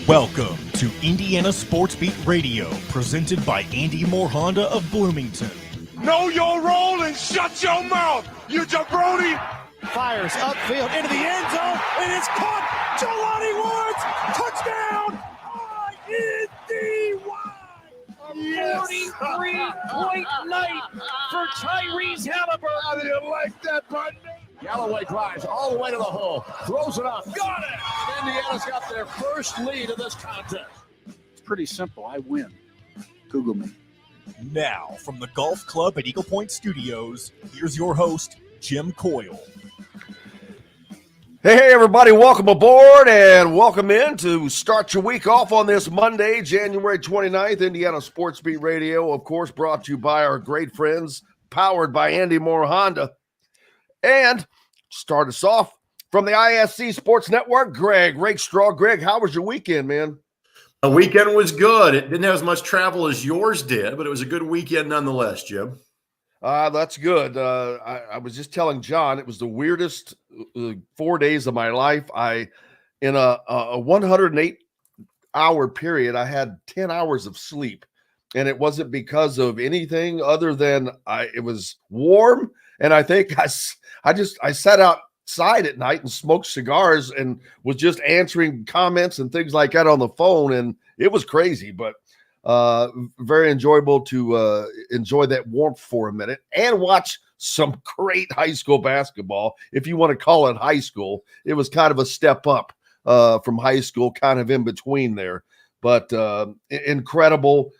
Welcome to Indiana Sports Beat Radio, presented by Andy Moore Honda of Bloomington. Know your role and shut your mouth, you jabroni! Fires upfield into the end zone, and it's caught. Jelani Woods, touchdown! ISB! 43-point night for Tyrese Halliburton. How do you like that, partner? Galloway drives all the way to the hole, throws it up, got it! Indiana's got their first lead of this contest. It's pretty simple. I win. Google me. Now, from the Golf Club at Eagle Point Studios, here's your host, Jim Coyle. Hey, everybody, welcome aboard and welcome in to start your week off on this Monday, January 29th, Indiana Sports Beat Radio, of course, brought to you by our great friends, powered by Andy Moore Honda. And start us off from the ISC Sports Network, Greg Rakestraw. Greg, how was your weekend, man? The weekend was good. It didn't have as much travel as yours did, but it was a good weekend nonetheless, Jim. That's good. I was just telling John, it was the weirdest 4 days of my life. In a 108-hour period, I had 10 hours of sleep, and it wasn't because of anything other than it was warm, and I think I sat outside at night and smoked cigars and was just answering comments and things like that on the phone, and it was crazy, but very enjoyable to enjoy that warmth for a minute and watch some great high school basketball. If you want to call it high school, it was kind of a step up from high school, kind of in between there, but incredible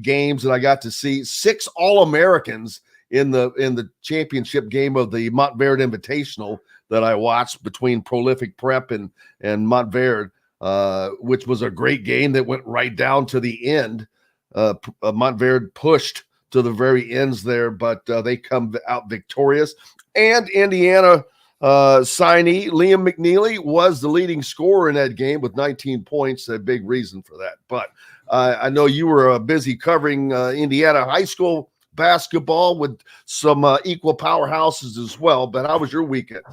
games that I got to see. 6 All-Americans in the championship game of the Montverde Invitational that I watched between Prolific Prep and Montverde. Which was a great game that went right down to the end. Montverde pushed to the very ends there, but they come out victorious. And Indiana signee Liam McNeely was the leading scorer in that game with 19 points, a big reason for that. But I know you were busy covering Indiana high school basketball with some equal powerhouses as well. But how was your weekend?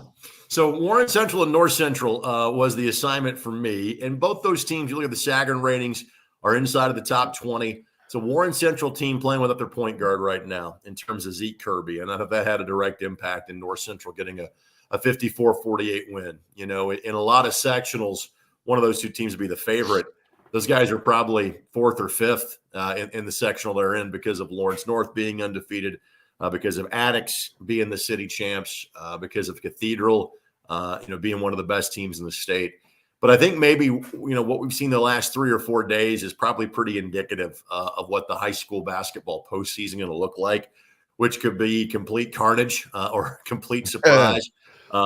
So Warren Central and North Central was the assignment for me. And both those teams, you look at the Sagarin ratings, are inside of the top 20. It's a Warren Central team playing without their point guard right now in terms of Zeke Kirby. And I thought that had a direct impact in North Central getting a 54-48 win. You know, in a lot of sectionals, one of those two teams would be the favorite. Those guys are probably 4th or 5th in the sectional they're in because of Lawrence North being undefeated, because of Attucks being the city champs, because of Cathedral, being one of the best teams in the state. But I think maybe, what we've seen the last 3 or 4 days is probably pretty indicative of what the high school basketball postseason going to look like, which could be complete carnage or complete surprise.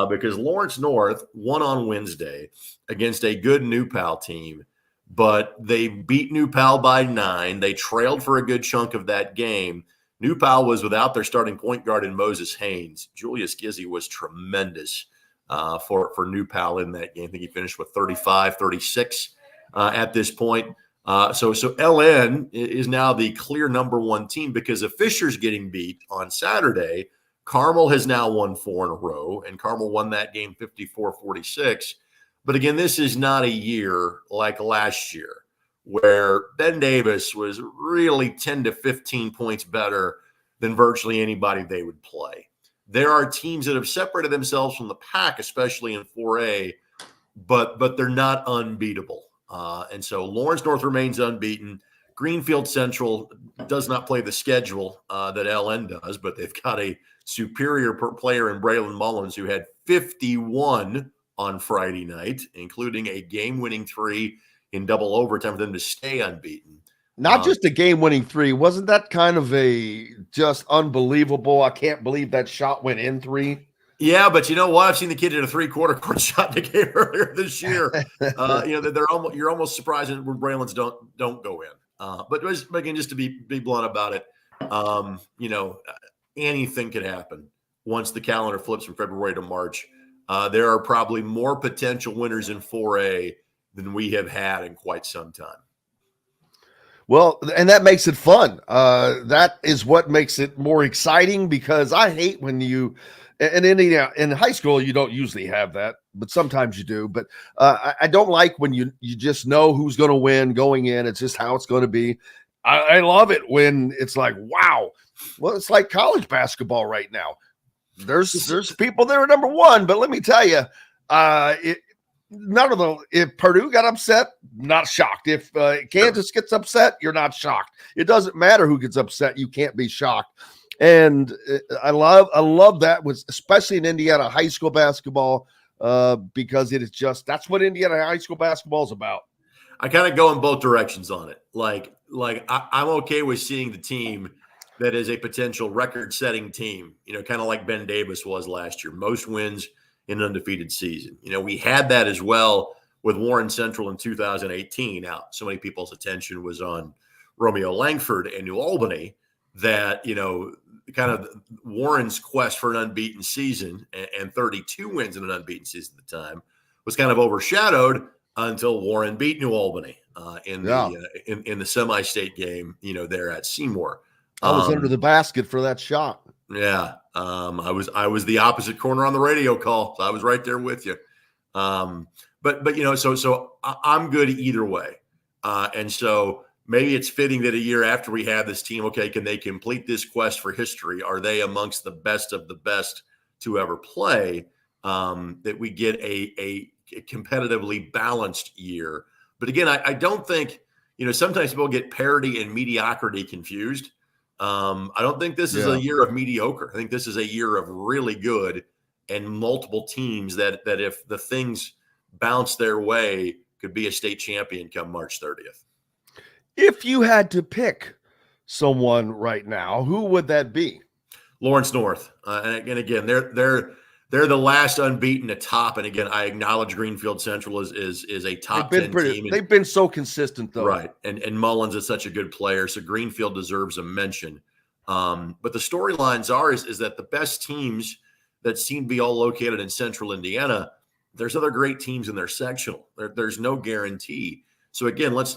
Because Lawrence North won on Wednesday against a good New Pal team, but they beat New Pal by 9. They trailed for a good chunk of that game. New Pal was without their starting point guard in Moses Haynes. Julius Gizzi was tremendous for New Pal in that game. I think he finished with 35, 36 at this point. So LN is now the clear number 1 team because if Fischer's getting beat on Saturday, Carmel has now won 4 in a row, and Carmel won that game 54-46. But again, this is not a year like last year where Ben Davis was really 10 to 15 points better than virtually anybody they would play. There are teams that have separated themselves from the pack, especially in 4A, but they're not unbeatable. And so Lawrence North remains unbeaten. Greenfield Central does not play the schedule that LN does, but they've got a superior player in Braylon Mullins who had 51 on Friday night, including a game-winning 3 in double overtime for them to stay unbeaten. Not just a game-winning 3. Wasn't that kind of a just unbelievable, I can't believe that shot went in 3? Yeah, but you know what? I've seen the kid hit a 3/4 court shot in the game earlier this year. You're almost surprised when Braylon's don't go in. But again, just to be blunt about it, anything could happen once the calendar flips from February to March. There are probably more potential winners in 4A than we have had in quite some time. Well, and that makes it fun. That is what makes it more exciting, because I hate when in Indiana, in high school, you don't usually have that. but sometimes you do. But I don't like when you just know who's going to win going in. It's just how it's going to be. I love it when it's like, wow. Well, it's like college basketball right now. There's people there at number one, but let me tell you, none of them. If Purdue got upset, not shocked. If Kansas gets upset, you're not shocked. It doesn't matter who gets upset. You can't be shocked. And I love that, especially in Indiana high school basketball, because it is just, that's what Indiana high school basketball is about. I kind of go in both directions on it. Like I'm okay with seeing the team that is a potential record-setting team, kind of like Ben Davis was last year, most wins in an undefeated season. We had that as well with Warren Central in 2018. Now, so many people's attention was on Romeo Langford and New Albany that, kind of Warren's quest for an unbeaten season and 32 wins in an unbeaten season at the time was kind of overshadowed until Warren beat New Albany in the semi-state game, there at Seymour. I was under the basket for that shot. Yeah. I was the opposite corner on the radio call. So I was right there with you. But so I'm good either way. And so maybe it's fitting that a year after we have this team, okay, can they complete this quest for history? Are they amongst the best of the best to ever play? That we get a competitively balanced year. But again, I don't think, sometimes people get parity and mediocrity confused. I don't think this is a year of mediocre. I think this is a year of really good and multiple teams that if the things bounce their way could be a state champion come March 30th. If you had to pick someone right now, who would that be? Lawrence North. And again, they're the last unbeaten atop. And again, I acknowledge Greenfield Central is a top 10 team. They've been so consistent, though. Right. And Mullins is such a good player. So Greenfield deserves a mention. But the storylines is that the best teams that seem to be all located in central Indiana, there's other great teams in their sectional. There's no guarantee. So again, let's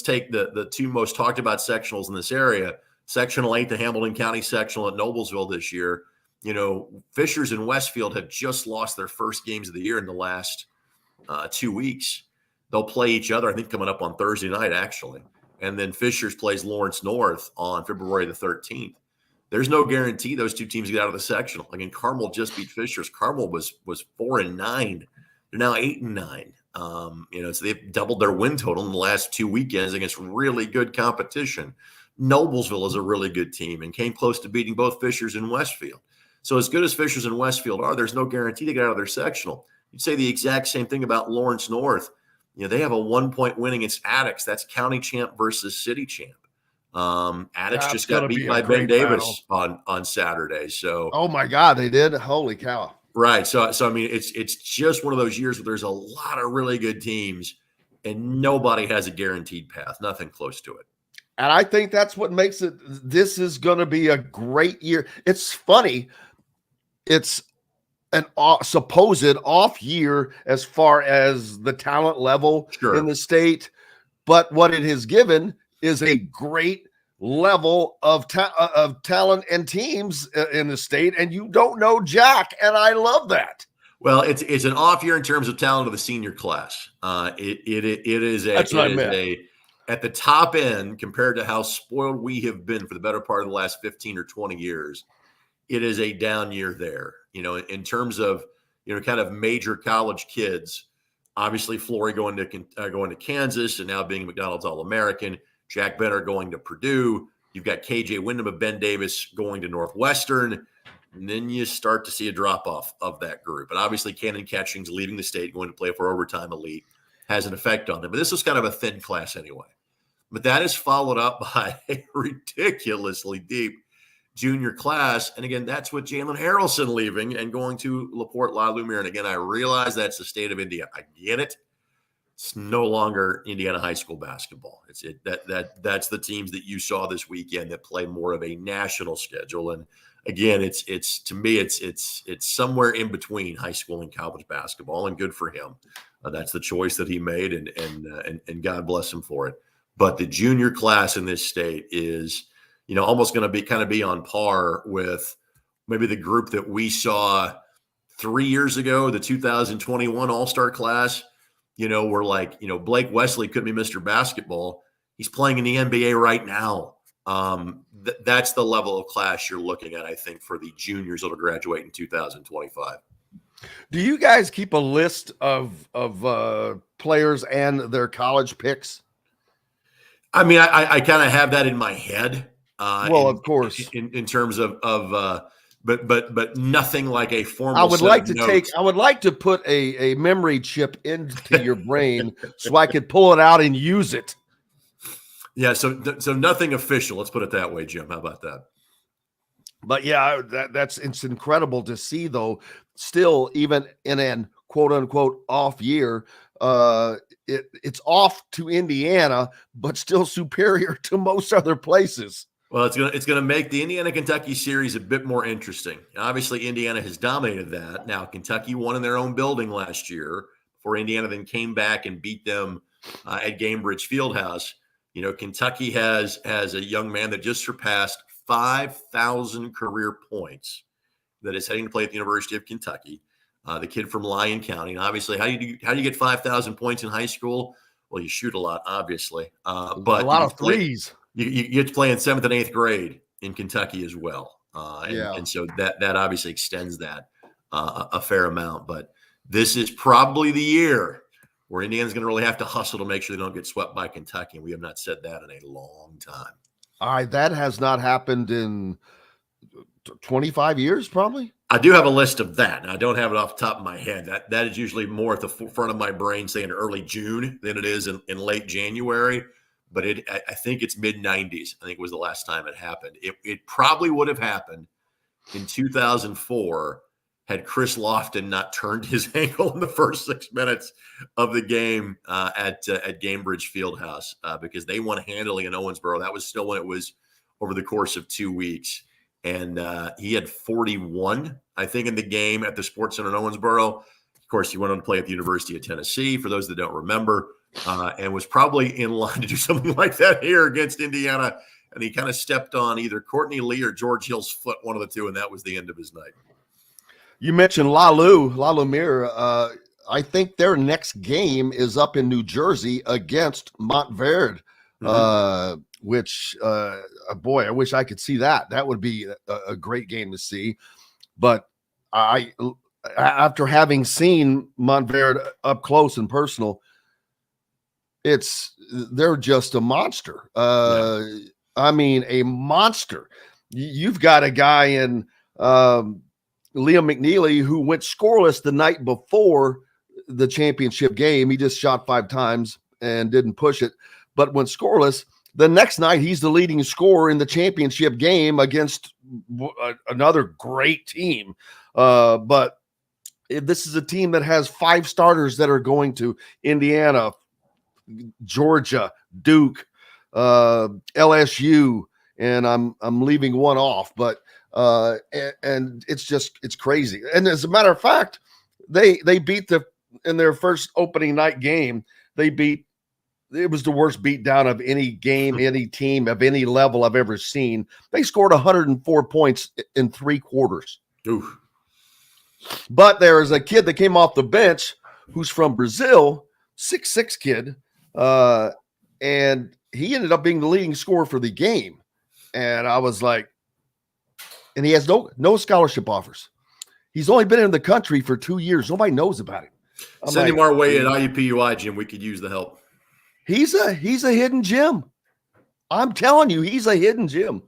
take the two most talked about sectionals in this area. Sectional 8, the Hamilton County sectional at Noblesville this year. Fishers and Westfield have just lost their first games of the year in the last 2 weeks. They'll play each other, I think, coming up on Thursday night, actually. And then Fishers plays Lawrence North on February the 13th. There's no guarantee those two teams get out of the sectional. Again, Carmel just beat Fishers. Carmel was 4-9. They're now 8-9. So they've doubled their win total in the last 2 weekends against really good competition. Noblesville is a really good team and came close to beating both Fishers and Westfield. So as good as Fishers and Westfield are, there's no guarantee they get out of their sectional. You'd say the exact same thing about Lawrence North. They have a 1-point win against Attucks. That's county champ versus city champ. Attucks just got beat by Ben Davis on Saturday. So, oh my God, they did! Holy cow! Right. So I mean, it's just one of those years where there's a lot of really good teams, and nobody has a guaranteed path. Nothing close to it. And I think that's what makes it. This is going to be a great year. It's funny. It's an supposed off year as far as the talent level in the state, but what it has given is a great level of talent and teams in the state, and you don't know jack, and I love that. Well, it's an off year in terms of talent of the senior class. It is at the top end compared to how spoiled we have been for the better part of the last 15 or 20 years. It is a down year there, in terms of, kind of major college kids. Obviously, Flory going to Kansas and now being a McDonald's All-American. Jack Benner going to Purdue. You've got KJ Wyndham of Ben Davis going to Northwestern. And then you start to see a drop-off of that group. And obviously, Cannon Catchings leaving the state, going to play for overtime elite, has an effect on them. But this is kind of a thin class anyway. But that is followed up by a ridiculously deep junior class. And again, that's with Jalen Harrelson leaving and going to LaPorte La Lumiere. And again, I realize that's the state of Indiana. I get it. It's no longer Indiana high school basketball. That's the teams that you saw this weekend that play more of a national schedule. And again, it's to me, it's somewhere in between high school and college basketball, and good for him. That's the choice that he made, and God bless him for it. But the junior class in this state is, almost going to be on par with maybe the group that we saw 3 years ago, the 2021 All-Star class, were like, Blake Wesley couldn't be Mr. Basketball. He's playing in the NBA right now. That's the level of class you're looking at, I think, for the juniors that'll graduate in 2025. Do you guys keep a list of players and their college picks? I mean, I kind of have that in my head. Of course, in terms of but nothing like a formal. I would like to put a memory chip into your brain so I could pull it out and use it. Yeah, so nothing official. Let's put it that way, Jim. How about that? But yeah, it's incredible to see, though. Still, even in an quote unquote off year, it's off to Indiana, but still superior to most other places. Well, it's gonna make the Indiana-Kentucky series a bit more interesting. Obviously, Indiana has dominated that. Now, Kentucky won in their own building last year before Indiana then came back and beat them at Gamebridge Fieldhouse. Kentucky has a young man that just surpassed 5,000 career points that is heading to play at the University of Kentucky. The kid from Lyon County. And obviously, how do you get 5,000 points in high school? Well, you shoot a lot, obviously, but a lot of threes. You get to play in 7th and 8th grade in Kentucky as well. And so that obviously extends that a fair amount. But this is probably the year where Indiana's going to really have to hustle to make sure they don't get swept by Kentucky. And we have not said that in a long time. All right, that has not happened in 25 years, probably. I do have a list of that, and I don't have it off the top of my head. That is usually more at the front of my brain, say in early June, than it is in late January. But I think it's mid-90s. I think it was the last time it happened. It probably would have happened in 2004 had Chris Lofton not turned his ankle in the first 6 minutes of the game at Gamebridge Fieldhouse because they won handily in Owensboro. That was still when it was over the course of 2 weeks. And he had 41, I think, in the game at the Sports Center in Owensboro. Of course, he went on to play at the University of Tennessee, for those that don't remember, and was probably in line to do something like that here against Indiana. And he kind of stepped on either Courtney Lee or George Hill's foot, one of the two, and that was the end of his night. You mentioned Lalumir. I think their next game is up in New Jersey against Montverde, which, boy, I wish I could see that. That would be a great game to see. But after having seen Montverde up close and personal, they're just a monster. I mean, a monster. You've got a guy in Liam McNeely who went scoreless the night before the championship game. He just shot 5 times and didn't push it, but went scoreless. The next night, he's the leading scorer in the championship game against another great team. But this is a team that has 5 starters that are going to Indiana, Georgia, Duke, LSU, and I'm leaving one off, but and it's crazy. And as a matter of fact, they beat in their first opening night game, it was the worst beatdown of any game, any team of any level I've ever seen. They scored 104 points in 3 quarters. Oof. But there is a kid that came off the bench who's from Brazil, 6'6" kid, and he ended up being the leading scorer for the game. And I was like, and he has no scholarship offers. He's only been in the country for 2 years. Nobody knows about him. Send him our way at IUPUI, Jim. We could use the help. He's a hidden gem. I'm telling you, he's a hidden gem.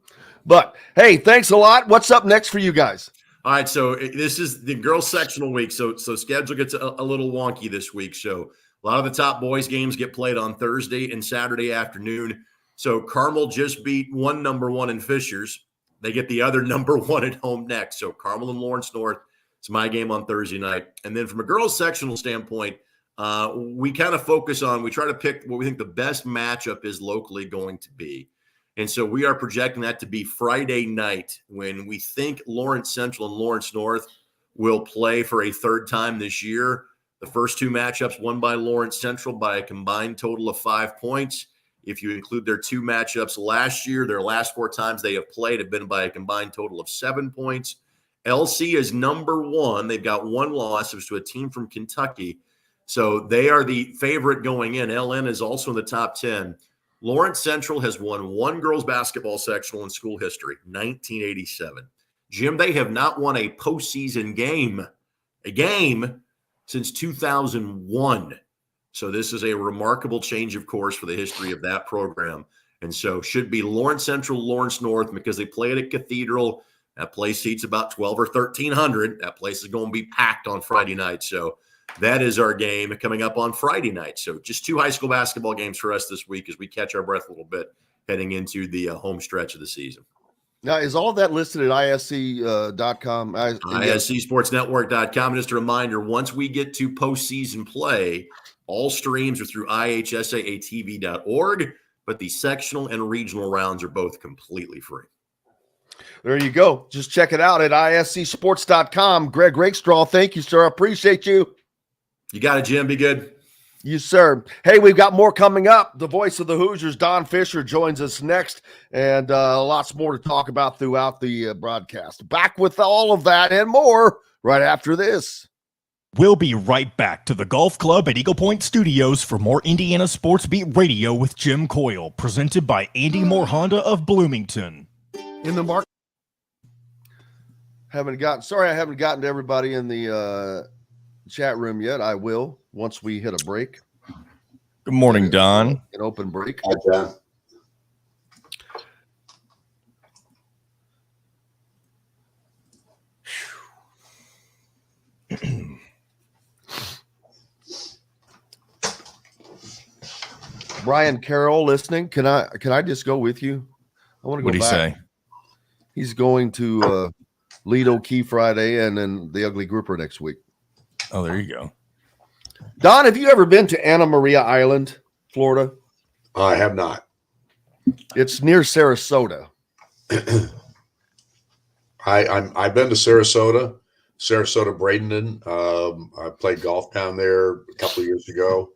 But hey, thanks a lot. What's up next for you guys? All right, so this is the girls sectional week. So schedule gets a little wonky this week. So a lot of the top boys games get played on Thursday and Saturday afternoon. So Carmel just beat one number 1 in Fishers. They get the other number 1 at home next. So Carmel and Lawrence North. It's my game on Thursday night. And then from a girls sectional standpoint, we kind of focus on, we try to pick what we think the best matchup is locally going to be. And so we are projecting that to be Friday night when we think Lawrence Central and Lawrence North will play for a 3rd time this year. The first 2 matchups won by Lawrence Central by a combined total of 5 points. If you include their 2 matchups last year, their last 4 times they have played have been by a combined total of 7 points. LC is number 1. They've got 1 loss. It was to a team from Kentucky. So they are the favorite going in. LN is also in the top 10. Lawrence Central has won 1 girls basketball sectional in school history, 1987. Jim, they have not won a postseason game, since 2001. So this is a remarkable change of course for the history of that program. And so should be Lawrence Central, Lawrence North, because they play it at Cathedral. That place seats about 12 or 1,300. That place is going to be packed on Friday night. So that is our game coming up on Friday night. So just 2 high school basketball games for us this week as we catch our breath a little bit heading into the home stretch of the season. Now, is all that listed at ISC.com? ISCSportsNetwork.com. Just a reminder, once we get to postseason play, all streams are through IHSAATV.org, but the sectional and regional rounds are both completely free. There you go. Just check it out at ISCSports.com. Greg Rakestraw, thank you, sir. I appreciate you. You got it, Jim. Be good. You, sir. Hey, we've got more coming up. The voice of the Hoosiers, Don Fischer, joins us next, and lots more to talk about throughout the broadcast. Back with all of that and more right after this. We'll be right back to the Golf Club at Eagle Point Studios for more Indiana Sports Beat Radio with Jim Coyle, presented by Andy Moore Honda of Bloomington. In the market. I haven't gotten to everybody in the chat room yet. I will once we hit a break. Good morning, Don. An open break. Hi, John. Brian Carroll listening. Can I just go with you? I want to go What did he back. say? He's going to Lido Key Friday and then the Ugly Grouper next week. Oh, there you go. Don, have you ever been to Anna Maria Island, Florida? I have not. It's near Sarasota. I've been to Sarasota, Bradenton. I played golf down there a couple of years ago,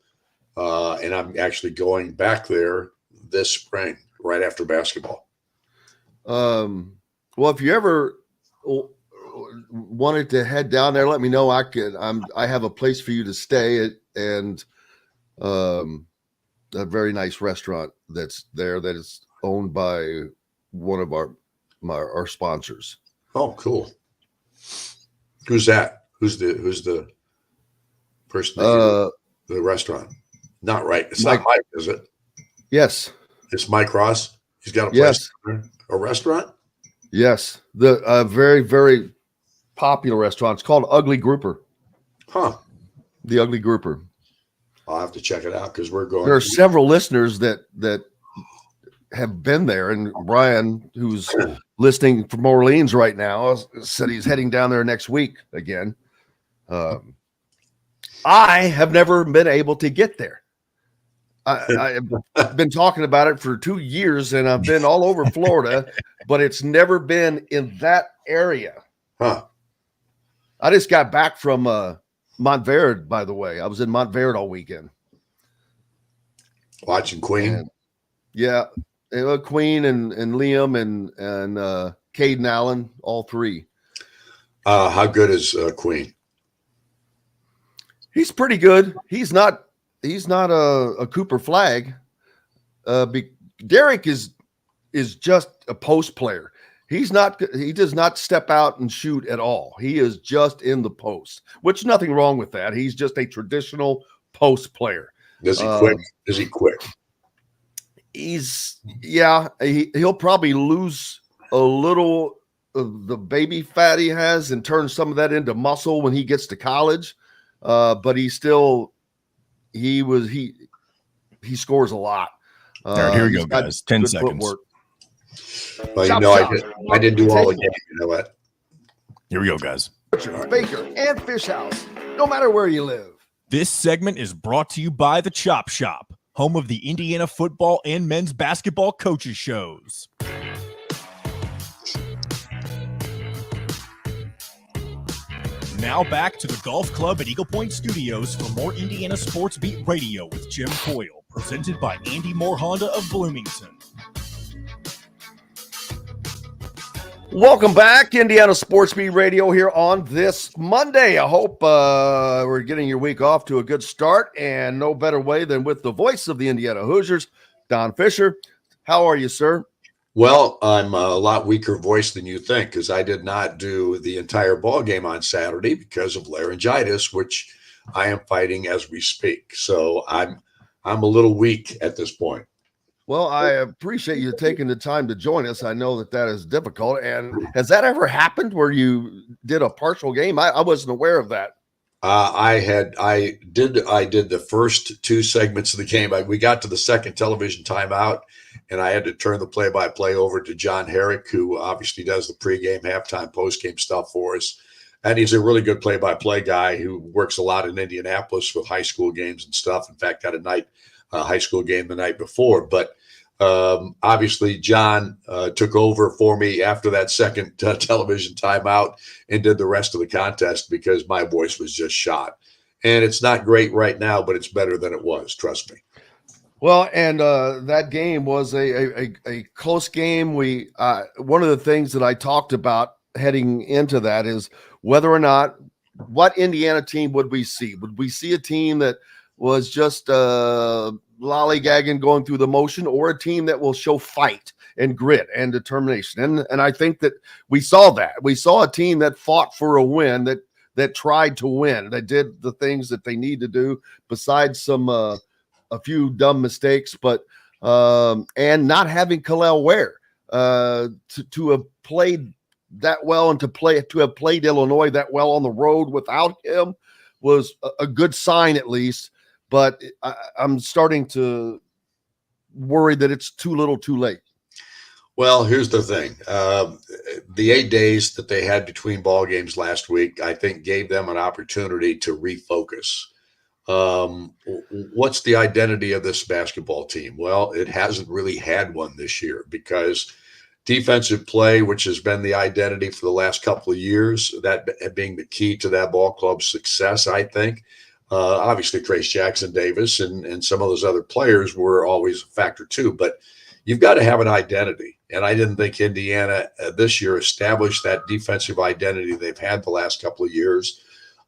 and I'm actually going back there this spring, right after basketball. Well, if you ever wanted to head down there, let me know. I have a place for you to stay at, and a very nice restaurant that's there that is owned by one of our sponsors. Oh, cool. Who's that? Who's the person? The restaurant? Not right. It's Mike. not Mike, is it? Yes. It's Mike Ross. He's got a place. Yes. A restaurant? Yes. The very, very popular restaurant. It's called Ugly Grouper. Huh. The Ugly Grouper. I'll have to check it out because we're going. There are several listeners that have been there, and Brian, who's listening from Orleans right now, said he's heading down there next week again. I have never been able to get there. I've been talking about it for 2 years, and I've been all over Florida, but it's never been in that area. Huh. I just got back from Montverde, by the way. I was in Montverde all weekend. Watching Queen. And, yeah. Queen and Liam and Caden Allen, all 3. How good is Queen? He's pretty good. He's not a Cooper Flag. Derek is just a post player. He does not step out and shoot at all. He is just in the post, which nothing wrong with that. He's just a traditional post player. Is he quick? Is he quick? He'll probably lose a little of the baby fat he has and turn some of that into muscle when he gets to college. But he scores a lot. All right, here we go, guys. 10 seconds. Footwork. Well, Chop, I didn't do all the game. You know what? Here we go, guys. Baker and Fish House, no matter where you live. This segment is brought to you by the Chop Shop, home of the Indiana football and men's basketball coaches shows. Now back to the Golf Club at Eagle Point Studios for more Indiana Sports Beat Radio with Jim Coyle, presented by Andy Moore Honda of Bloomington. Welcome back, Indiana Sports Beat Radio here on this Monday. I hope we're getting your week off to a good start, and no better way than with the voice of the Indiana Hoosiers, Don Fischer. How are you, sir? Well, I'm a lot weaker voice than you think because I did not do the entire ball game on Saturday because of laryngitis, which I am fighting as we speak. So I'm a little weak at this point. Well, I appreciate you taking the time to join us. I know that is difficult. And has that ever happened where you did a partial game? I wasn't aware of that. I did the first two segments of the game. We got to the second television timeout, and I had to turn the play-by-play over to John Herrick, who obviously does the pregame, halftime, postgame stuff for us. And he's a really good play-by-play guy who works a lot in Indianapolis with high school games and stuff. In fact, got a high school game the night before. But obviously, John took over for me after that second television timeout and did the rest of the contest because my voice was just shot. And it's not great right now, but it's better than it was. Trust me. Well, and that game was a close game. One of the things that I talked about heading into that is whether or not what Indiana team would we see? Would we see a team that was just lollygagging, going through the motion, or a team that will show fight and grit and determination? And I think that we saw that. We saw a team that fought for a win, that tried to win. They did the things that they need to do besides some a few dumb mistakes, but and not having Kalel Ware to have played that well and to have played Illinois that well on the road without him was a good sign at least. But I'm starting to worry that it's too little too late. Well, here's the thing. The 8 days that they had between ball games last week, I think gave them an opportunity to refocus. What's the identity of this basketball team? Well, it hasn't really had one this year because defensive play, which has been the identity for the last couple of years, that being the key to that ball club's success, I think. Obviously, Trace Jackson-Davis and some of those other players were always a factor too, but you've got to have an identity. And I didn't think Indiana this year established that defensive identity they've had the last couple of years.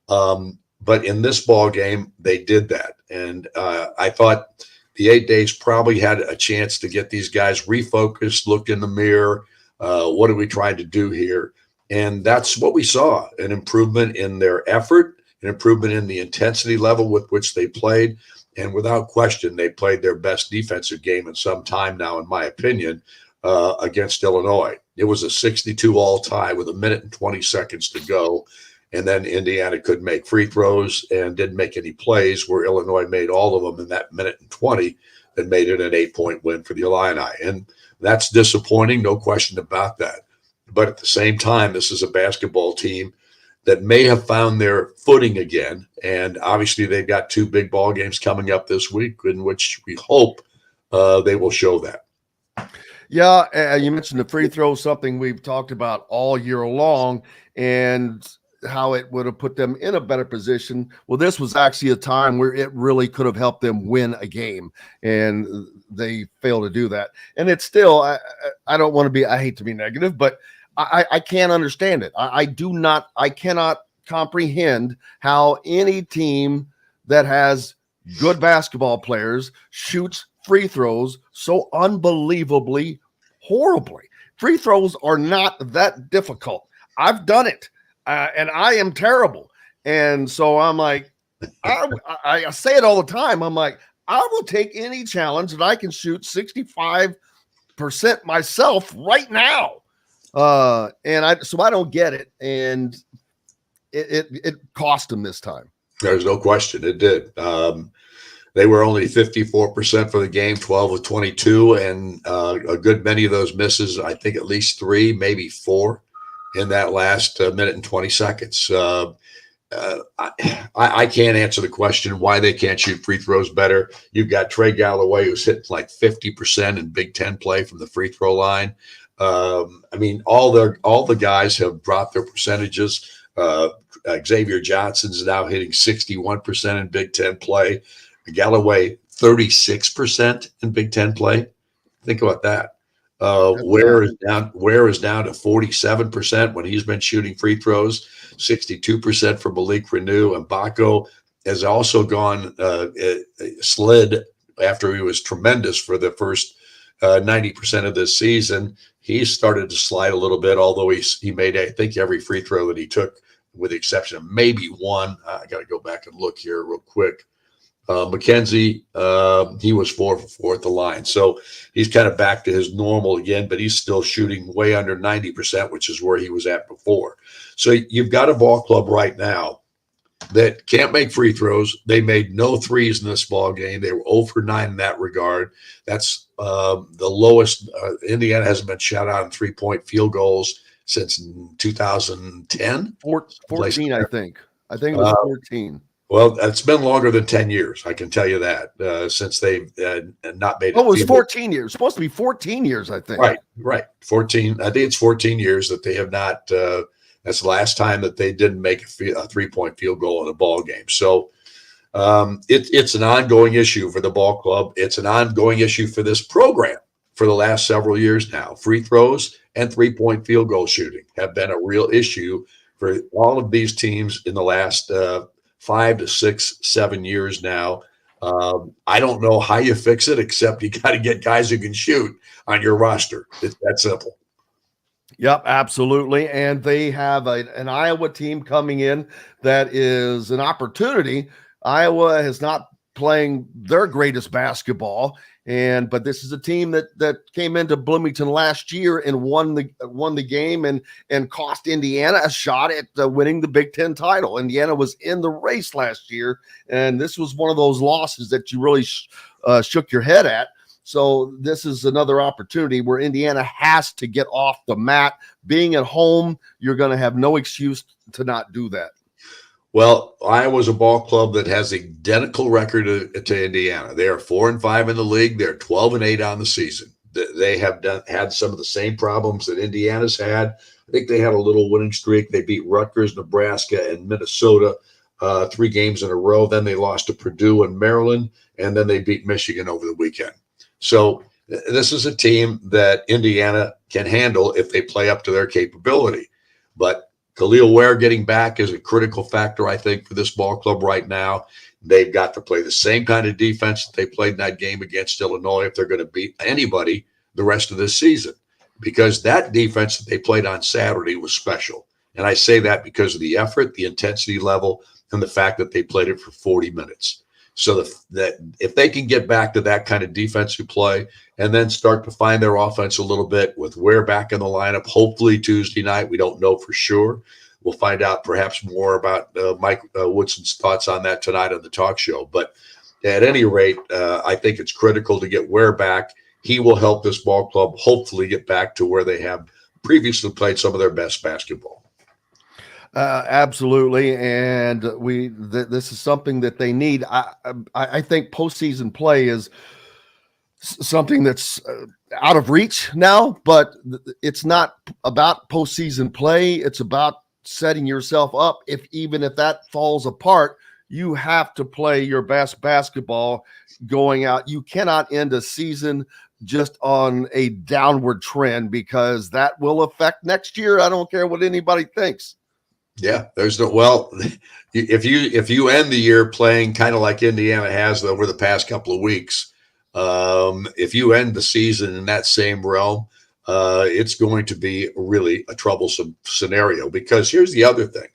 But in this ball game, they did that. And I thought the 8 days probably had a chance to get these guys refocused, looked in the mirror. What are we trying to do here? And that's what we saw, an improvement in their effort, an improvement in the intensity level with which they played. And without question, they played their best defensive game in some time now, in my opinion, against Illinois. It was a 62-all tie with 1 minute and 20 seconds to go. And then Indiana couldn't make free throws and didn't make any plays, where Illinois made all of them in that 1 minute and 20 and made it an 8-point win for the Illini. And that's disappointing, no question about that. But at the same time, this is a basketball team that may have found their footing again. And obviously they've got 2 big ball games coming up this week in which we hope they will show that. Yeah, you mentioned the free throw, something we've talked about all year long, and how it would have put them in a better position. Well, this was actually a time where it really could have helped them win a game, and they failed to do that. And it's still, I don't want to be, I hate to be negative, but I can't understand it. I cannot comprehend how any team that has good basketball players shoots free throws so unbelievably horribly. Free throws are not that difficult. I've done it, and I am terrible. And so I'm like, I say it all the time. I'm like, I will take any challenge that I can shoot 65% myself right now. And I don't get it. And it cost them this time. There's no question. It did. They were only 54% for the game, 12 of 22, and a good many of those misses, I think at least 3, maybe 4 in that last minute and 20 seconds. I can't answer the question why they can't shoot free throws better. You've got Trey Galloway, who's hitting like 50% in Big Ten play from the free throw line. I mean, all the guys have dropped their percentages. Xavier Johnson's now hitting 61% in Big Ten play. Galloway, 36% in Big Ten play. Think about that. Ware is down to 47% when he's been shooting free throws, 62% for Malik Renew, and Baco has also slid after he was tremendous for the first 90% of this season. He started to slide a little bit, although he made, I think, every free throw that he took, with the exception of maybe one. I got to go back and look here real quick. McKenzie, he was 4 for 4 at the line. So he's kind of back to his normal again, but he's still shooting way under 90%, which is where he was at before. So you've got a ball club right now that can't make free throws. They made no threes in this ball game. They were 0 for 9 in that regard. That's the lowest. Indiana hasn't been shot out in 3-point field goals since 2010. 14, I think. I think it was 14. Well, it's been longer than 10 years. I can tell you that since they've not made it. Oh, it was 14 years. It's supposed to be 14 years, I think. Right. 14. I think it's 14 years that they have not. That's the last time that they didn't make a 3-point field goal in a ball game. So it's an ongoing issue for the ball club. It's an ongoing issue for this program for the last several years now. Free throws and 3-point field goal shooting have been a real issue for all of these teams in the last 5 to 6, 7 years now. I don't know how you fix it, except you got to get guys who can shoot on your roster. It's that simple. Yep, absolutely. And they have an Iowa team coming in that is an opportunity. Iowa is not playing their greatest basketball, but this is a team that came into Bloomington last year and won the game and cost Indiana a shot at winning the Big Ten title. Indiana was in the race last year, and this was one of those losses that you really shook your head at. So this is another opportunity where Indiana has to get off the mat. Being at home, you're going to have no excuse to not do that. Well, Iowa's a ball club that has identical record to Indiana. They are 4-5 in the league. They're 12-8 on the season. They have had some of the same problems that Indiana's had. I think they had a little winning streak. They beat Rutgers, Nebraska, and Minnesota 3 games in a row. Then they lost to Purdue and Maryland, and then they beat Michigan over the weekend. So this is a team that Indiana can handle if they play up to their capability. But Khalil Ware getting back is a critical factor, I think, for this ball club right now. They've got to play the same kind of defense that they played in that game against Illinois if they're going to beat anybody the rest of this season, because that defense that they played on Saturday was special. And I say that because of the effort, the intensity level, and the fact that they played it for 40 minutes. So that if they can get back to that kind of defensive play and then start to find their offense a little bit with Ware back in the lineup, hopefully Tuesday night, we don't know for sure. We'll find out perhaps more about Mike Woodson's thoughts on that tonight on the talk show. But at any rate, I think it's critical to get Ware back. He will help this ball club hopefully get back to where they have previously played some of their best basketball. Absolutely, and this is something that they need. I think postseason play is something that's out of reach now, but it's not about postseason play. It's about setting yourself up. Even if that falls apart, you have to play your best basketball going out. You cannot end a season just on a downward trend, because that will affect next year. I don't care what anybody thinks. Yeah, there's no, well, if you end the year playing kind of like Indiana has over the past couple of weeks, if you end the season in that same realm, it's going to be really a troublesome scenario, because here's the other thing.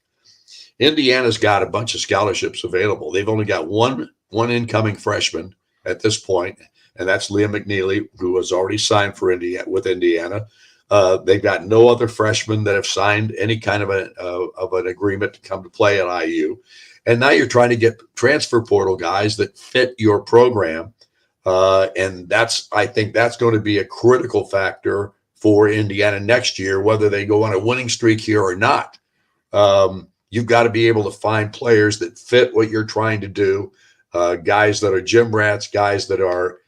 Indiana's got a bunch of scholarships available. They've only got one incoming freshman at this point, and that's Liam McNeely, who has already signed for with Indiana. They've got no other freshmen that have signed any kind of an agreement to come to play at IU. And now you're trying to get transfer portal guys that fit your program. And I think that's going to be a critical factor for Indiana next year, whether they go on a winning streak here or not. You've got to be able to find players that fit what you're trying to do, guys that are gym rats, guys that are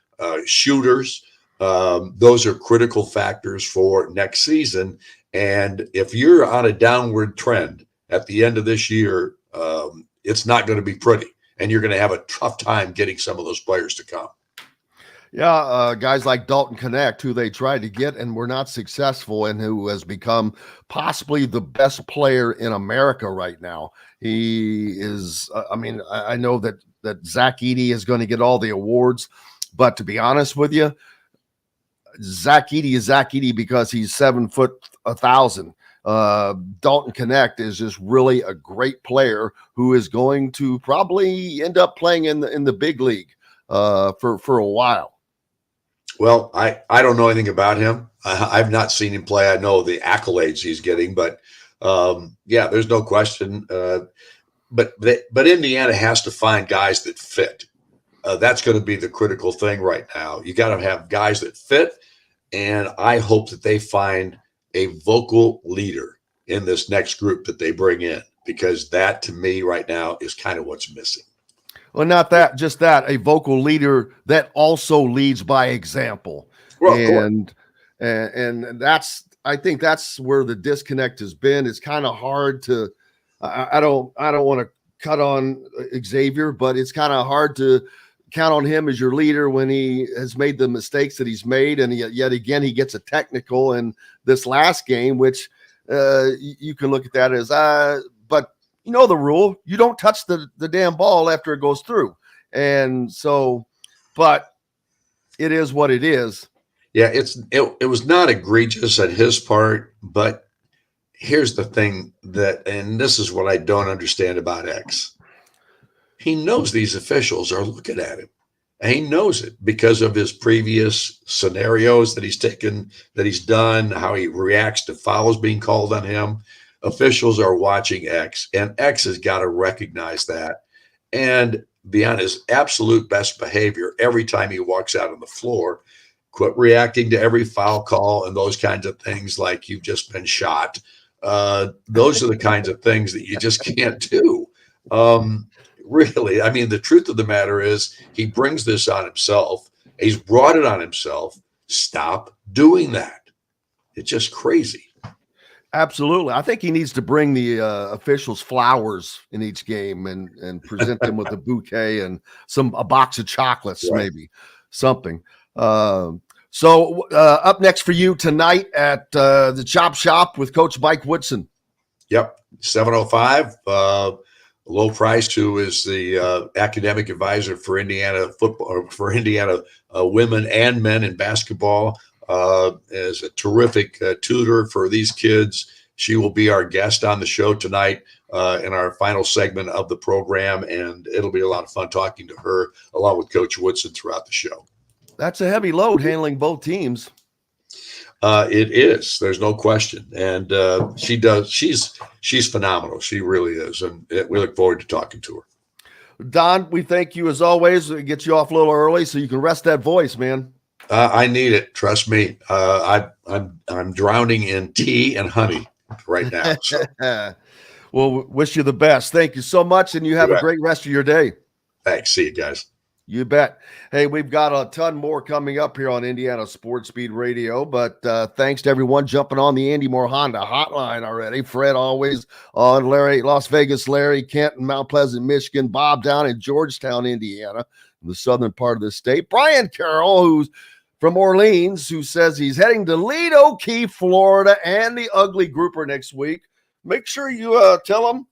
shooters. Those are critical factors for next season. And if you're on a downward trend at the end of this year, it's not going to be pretty. And you're going to have a tough time getting some of those players to come. Yeah, guys like Dalton Connect, who they tried to get and were not successful, and who has become possibly the best player in America right now. He is. I know that Zach Edey is going to get all the awards, but to be honest with you, Zach Edey is Zach Edey because he's 7'1,000. Dalton Connect is just really a great player who is going to probably end up playing in the big league for a while. Well, I don't know anything about him. I've not seen him play. I know the accolades he's getting, but yeah, there's no question. But Indiana has to find guys that fit. That's going to be the critical thing right now. You got to have guys that fit, and I hope that they find a vocal leader in this next group that they bring in, because that, to me, right now is kind of what's missing. Well, not that, just that, a vocal leader that also leads by example. Well, and that's, I think that's where the disconnect has been. It's kind of hard to, I don't want to cut on Xavier, but it's kind of hard to count on him as your leader when he has made the mistakes that he's made. And yet again, he gets a technical in this last game, which you can look at that as, but you know the rule, you don't touch the damn ball after it goes through. And so, but it is what it is. Yeah, it was not egregious at his part, but here's the thing and this is what I don't understand about X. He knows these officials are looking at him, and he knows it because of his previous scenarios that he's taken, that he's done, how he reacts to fouls being called on him. Officials are watching X, and X has got to recognize that and be on his absolute best behavior every time he walks out on the floor. Quit reacting to every foul call and those kinds of things like you've just been shot. Those are the kinds of things that you just can't do. Really, I mean, the truth of the matter is he brings this on himself. He's brought it on himself. Stop doing that. It's just crazy. Absolutely. I think he needs to bring the officials flowers in each game and present them with a bouquet and a box of chocolates, right. Maybe something. So up next for you tonight at the Chop Shop with Coach Mike Woodson. Yep. 7:05. Low Price, who is the academic advisor for Indiana football, or for Indiana women and men in basketball. Is a terrific tutor for these kids. She will be our guest on the show tonight in our final segment of the program, and it'll be a lot of fun talking to her along with Coach Woodson throughout the show. That's a heavy load handling both teams. It is. There's no question, and she does. She's phenomenal. She really is, and we look forward to talking to her. Don, we thank you as always. It gets you off a little early so you can rest that voice, man. I need it. Trust me. I'm drowning in tea and honey right now. So. Well, wish you the best. Thank you so much, and you have a great rest of your day. Thanks. See you guys. You bet. Hey, we've got a ton more coming up here on Indiana Sports Speed Radio, but thanks to everyone jumping on the Andy Moore Honda hotline already. Fred always on, Larry, Las Vegas, Larry, Kent in Mount Pleasant, Michigan, Bob down in Georgetown, Indiana, the southern part of the state. Brian Carroll, who's from Orleans, who says he's heading to Lido Key, Florida, and the Ugly Grouper next week. Make sure you tell him.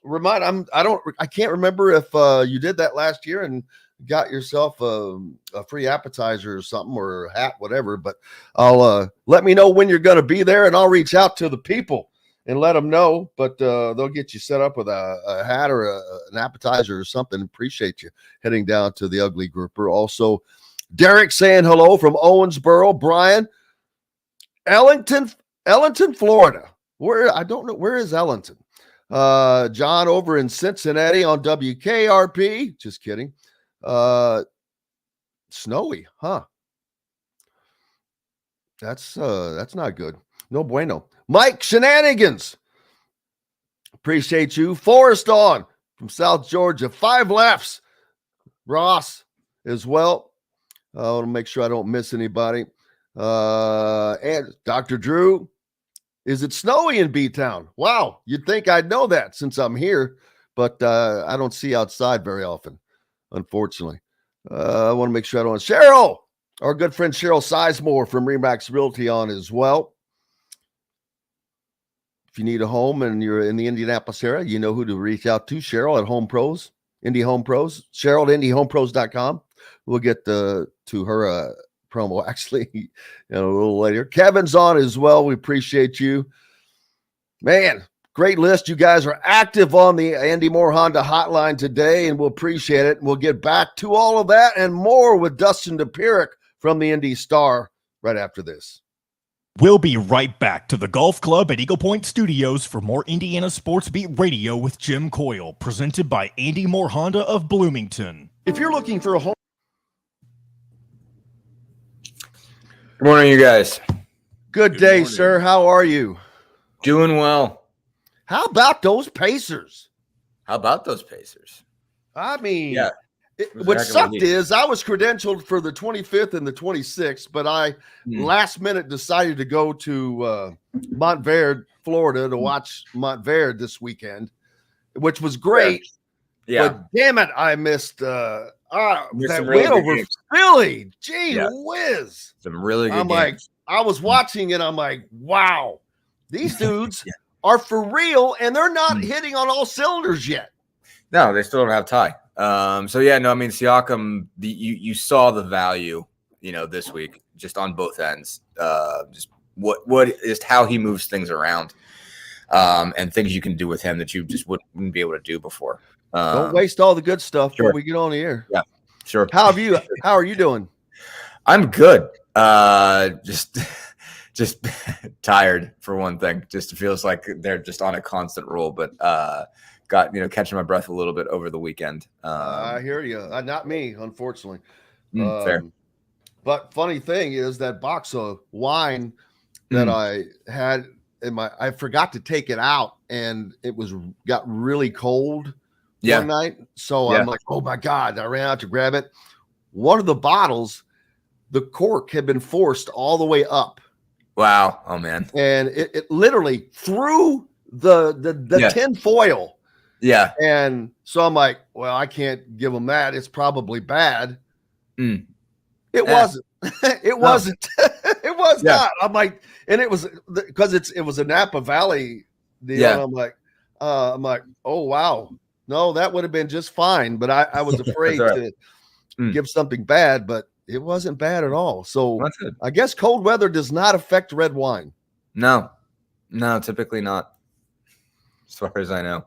I can't remember if you did that last year and got yourself a free appetizer or something, or a hat, whatever. But I'll let me know when you're going to be there, and I'll reach out to the people and let them know. But they'll get you set up with a hat or an appetizer or something. Appreciate you heading down to the Ugly Grouper. Also, Derek saying hello from Owensboro. Brian, Ellington, Florida. I don't know. Where is Ellington? John over in Cincinnati on WKRP. Just kidding. Snowy, huh? That's not good. No bueno. Mike Shenanigans. Appreciate you. Forrest on from South Georgia. 5 lefts. Ross as well. I want to make sure I don't miss anybody. And Dr. Drew, is it snowy in B-Town? Wow, you'd think I'd know that since I'm here, but I don't see outside very often, unfortunately. I want to make sure I don't want Cheryl, our good friend Cheryl Sizemore from Remax Realty on as well. If you need a home and you're in the Indianapolis area, you know who to reach out to. Cheryl at Home Pros, Indie Home Pros. Cheryl at IndieHomePros.com. We'll get to her promo actually a little later. Kevin's on as well. We appreciate you. Man, great list. You guys are active on the Andy Moore Honda hotline today, and we'll appreciate it. We'll get back to all of that and more with Dustin Dopirak from the Indy Star right after this. We'll be right back to the Golf Club at Eagle Point Studios for more Indiana Sports Beat Radio with Jim Coyle, presented by Andy Moore Honda of Bloomington. If you're looking for a home. Good morning, you guys. Good day, morning, sir. How are you? Doing well. How about those Pacers? How about those Pacers? I mean, yeah. What sucked is I was credentialed for the 25th and the 26th, but I last minute decided to go to Montverde, Florida to watch Montverde this weekend, which was great. Yeah. But damn it, I missed that really win over Philly. Gee whiz. Some really good games. Like, I was watching and I'm like, wow, these dudes are for real and they're not hitting on all cylinders yet. No, they still don't have Ty. Siakam, you saw the value, this week just on both ends. Just what is how he moves things around, and things you can do with him that you just wouldn't be able to do before. Don't waste all the good stuff before we get on the air. Yeah, sure. How are you doing? I'm good. Just tired for one thing. Just feels like they're just on a constant roll, but got catching my breath a little bit over the weekend. I hear you. Not me, unfortunately. Fair. But funny thing is that box of wine that I had I forgot to take it out, and it got really cold one night. So I'm like, oh my God, I ran out to grab it. One of the bottles, the cork had been forced all the way up. Wow. Oh man. And it literally threw the tin foil. Yeah. And so I'm like, well, I can't give them that. It's probably bad. It wasn't. It wasn't. It was not. I'm like, and it was because it was a Napa Valley deal. Yeah. And I'm like, oh wow. No, that would have been just fine. But I was afraid to give something bad, but it wasn't bad at all. So I guess cold weather does not affect red wine. No, typically not. As far as I know.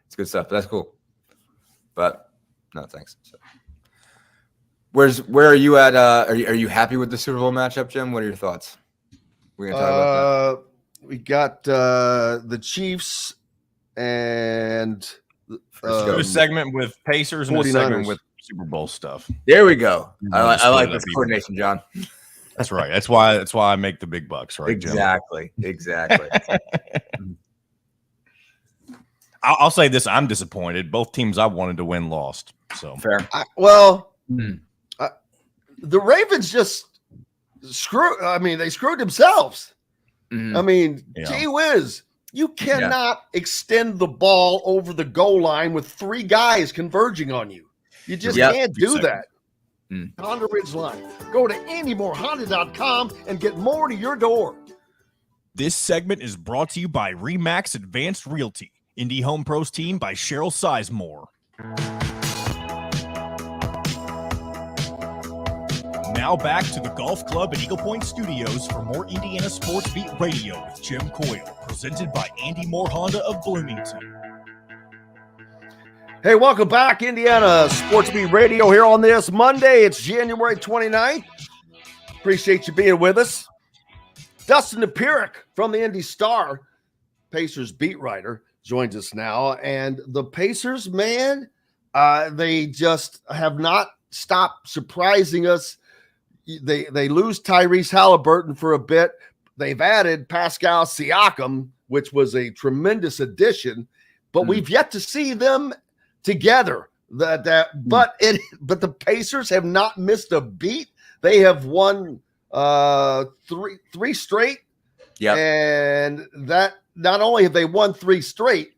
It's good stuff. That's cool. But no, thanks. So, where are you at? Are you happy with the Super Bowl matchup, Jim? What are your thoughts? We're gonna talk about that. We got the Chiefs and a segment with Pacers and 49ers. a segment with Super Bowl stuff. There we go. I like this coordination, John. That's right. That's why I make the big bucks, right? Exactly. Jim? Exactly. I'll say this: I'm disappointed. Both teams I wanted to win lost. So fair. The Ravens just they screwed themselves. I mean, gee whiz, you cannot extend the ball over the goal line with three guys converging on you. You just can't do that. Honda Ridge Line. Go to AndyMooreHonda.com and get more to your door. This segment is brought to you by Remax Advanced Realty. Indie Home Pros team by Cheryl Sizemore. Now back to the Golf Club at Eagle Point Studios for more Indiana Sports Beat Radio with Jim Coyle, presented by Andy Moore Honda of Bloomington. Hey, welcome back, Indiana Sports Beat Radio here on this Monday. It's January 29th. Appreciate you being with us. Dustin Dopirak from the Indy Star, Pacers beat writer, joins us now. And the Pacers, man, they just have not stopped surprising us. They lose Tyrese Halliburton for a bit. They've added Pascal Siakam, which was a tremendous addition, but we've yet to see them together. But the Pacers have not missed a beat. They have won three straight. Yeah. And that not only have they won three straight,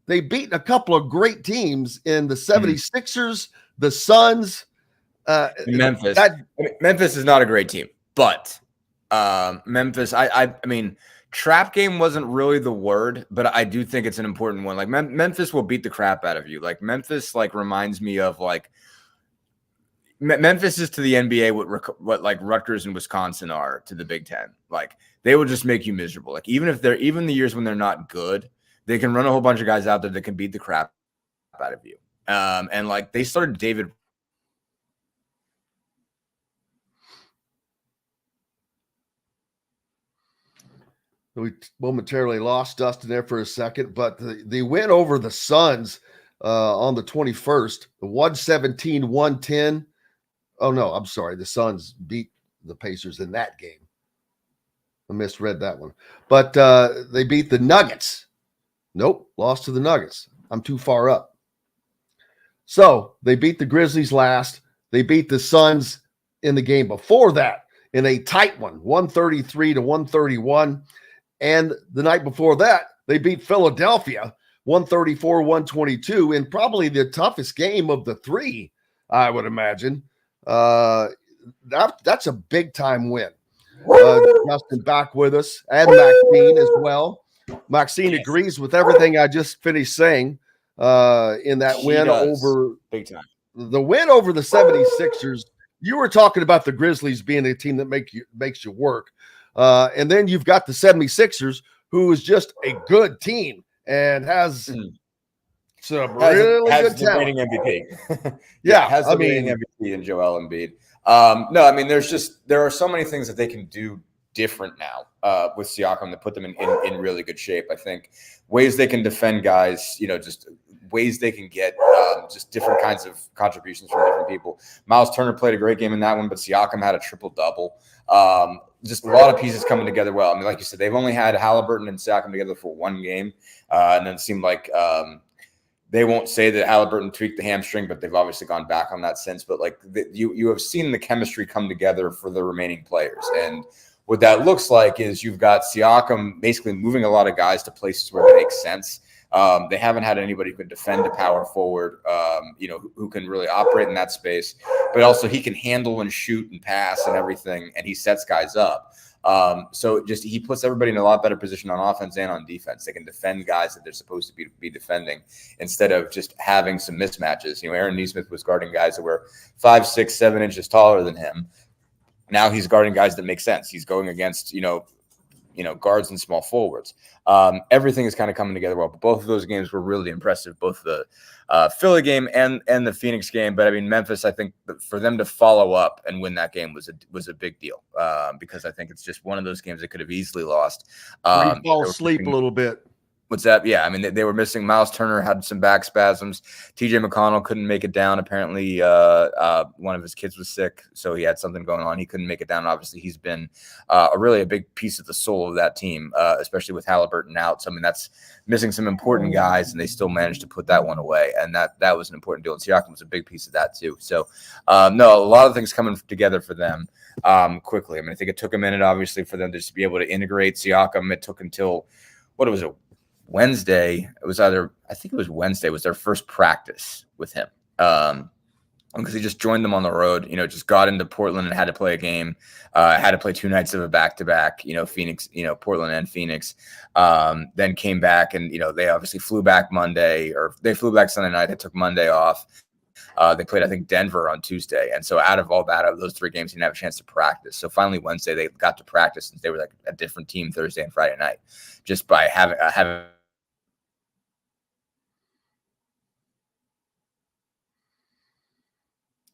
they beat a couple of great teams in the 76ers, the Suns, Memphis. Memphis is not a great team, but Memphis. I mean, trap game wasn't really the word, but I do think it's an important one. Like Memphis will beat the crap out of you. Like Memphis, like reminds me of like Memphis is to the NBA what like Rutgers and Wisconsin are to the Big Ten. Like they will just make you miserable. Like even the years when they're not good, they can run a whole bunch of guys out there that can beat the crap out of you. And like they started David. We momentarily lost Dustin there for a second, but the win over the Suns on the 21st, the 117-110. Oh, no, I'm sorry. The Suns beat the Pacers in that game. I misread that one. But they beat the Nuggets. Nope, lost to the Nuggets. I'm too far up. So they beat the Grizzlies last. They beat the Suns in the game before that in a tight one, 133-131. And the night before that, they beat Philadelphia 134-122 in probably the toughest game of the three, I would imagine. That's a big-time win. Dustin back with us, and Maxine as well. Maxine agrees with everything I just finished saying in that win over big time. The win over the 76ers. You were talking about the Grizzlies being a team that makes you work. And then you've got the 76ers, who is just a good team and has some really good talent. MVP. Yeah, has the reigning MVP in Joel Embiid. No, I mean, there are so many things that they can do different now with Siakam that put them in really good shape. I think ways they can defend guys, just ways they can get just different kinds of contributions from different people. Miles Turner played a great game in that one, but Siakam had a triple-double. Just a lot of pieces coming together well. I mean, like you said, they've only had Halliburton and Siakam together for one game, and then it seemed like they won't say that Halliburton tweaked the hamstring, but they've obviously gone back on that since. But like you have seen the chemistry come together for the remaining players, and what that looks like is you've got Siakam basically moving a lot of guys to places where it makes sense. They haven't had anybody who can defend a power forward, who can really operate in that space, but also he can handle and shoot and pass and everything, and he sets guys up. So he puts everybody in a lot better position on offense and on defense. They can defend guys that they're supposed to be defending instead of just having some mismatches. Aaron Nesmith was guarding guys that were 5, 6, 7 inches taller than him. Now he's guarding guys that make sense. He's going against, guards and small forwards. Everything is kind of coming together well. But both of those games were really impressive, both the Philly game and the Phoenix game. But I mean, Memphis, I think for them to follow up and win that game was a big deal because I think it's just one of those games that could have easily lost. You fall asleep a little bit. What's that? Yeah, I mean, they were missing. Miles Turner had some back spasms. TJ McConnell couldn't make it down. Apparently, one of his kids was sick, so he had something going on. He couldn't make it down. Obviously, he's been a big piece of the soul of that team, especially with Halliburton out. So, I mean, that's missing some important guys, and they still managed to put that one away, and that was an important deal. And Siakam was a big piece of that, too. So, no, a lot of things coming together for them quickly. I mean, I think it took a minute, obviously, for them just to be able to integrate Siakam. It took until, Wednesday. I think it was Wednesday was their first practice with him. Because he just joined them on the road, just got into Portland and had to play a game, had to play 2 nights of a back-to-back, Phoenix, Portland and Phoenix, then came back and, they obviously flew back Monday, or they flew back Sunday night. They took Monday off. They played, I think, Denver on Tuesday. And so out of those 3 games, he didn't have a chance to practice. So finally Wednesday, they got to practice since they were like a different team Thursday and Friday night, just by having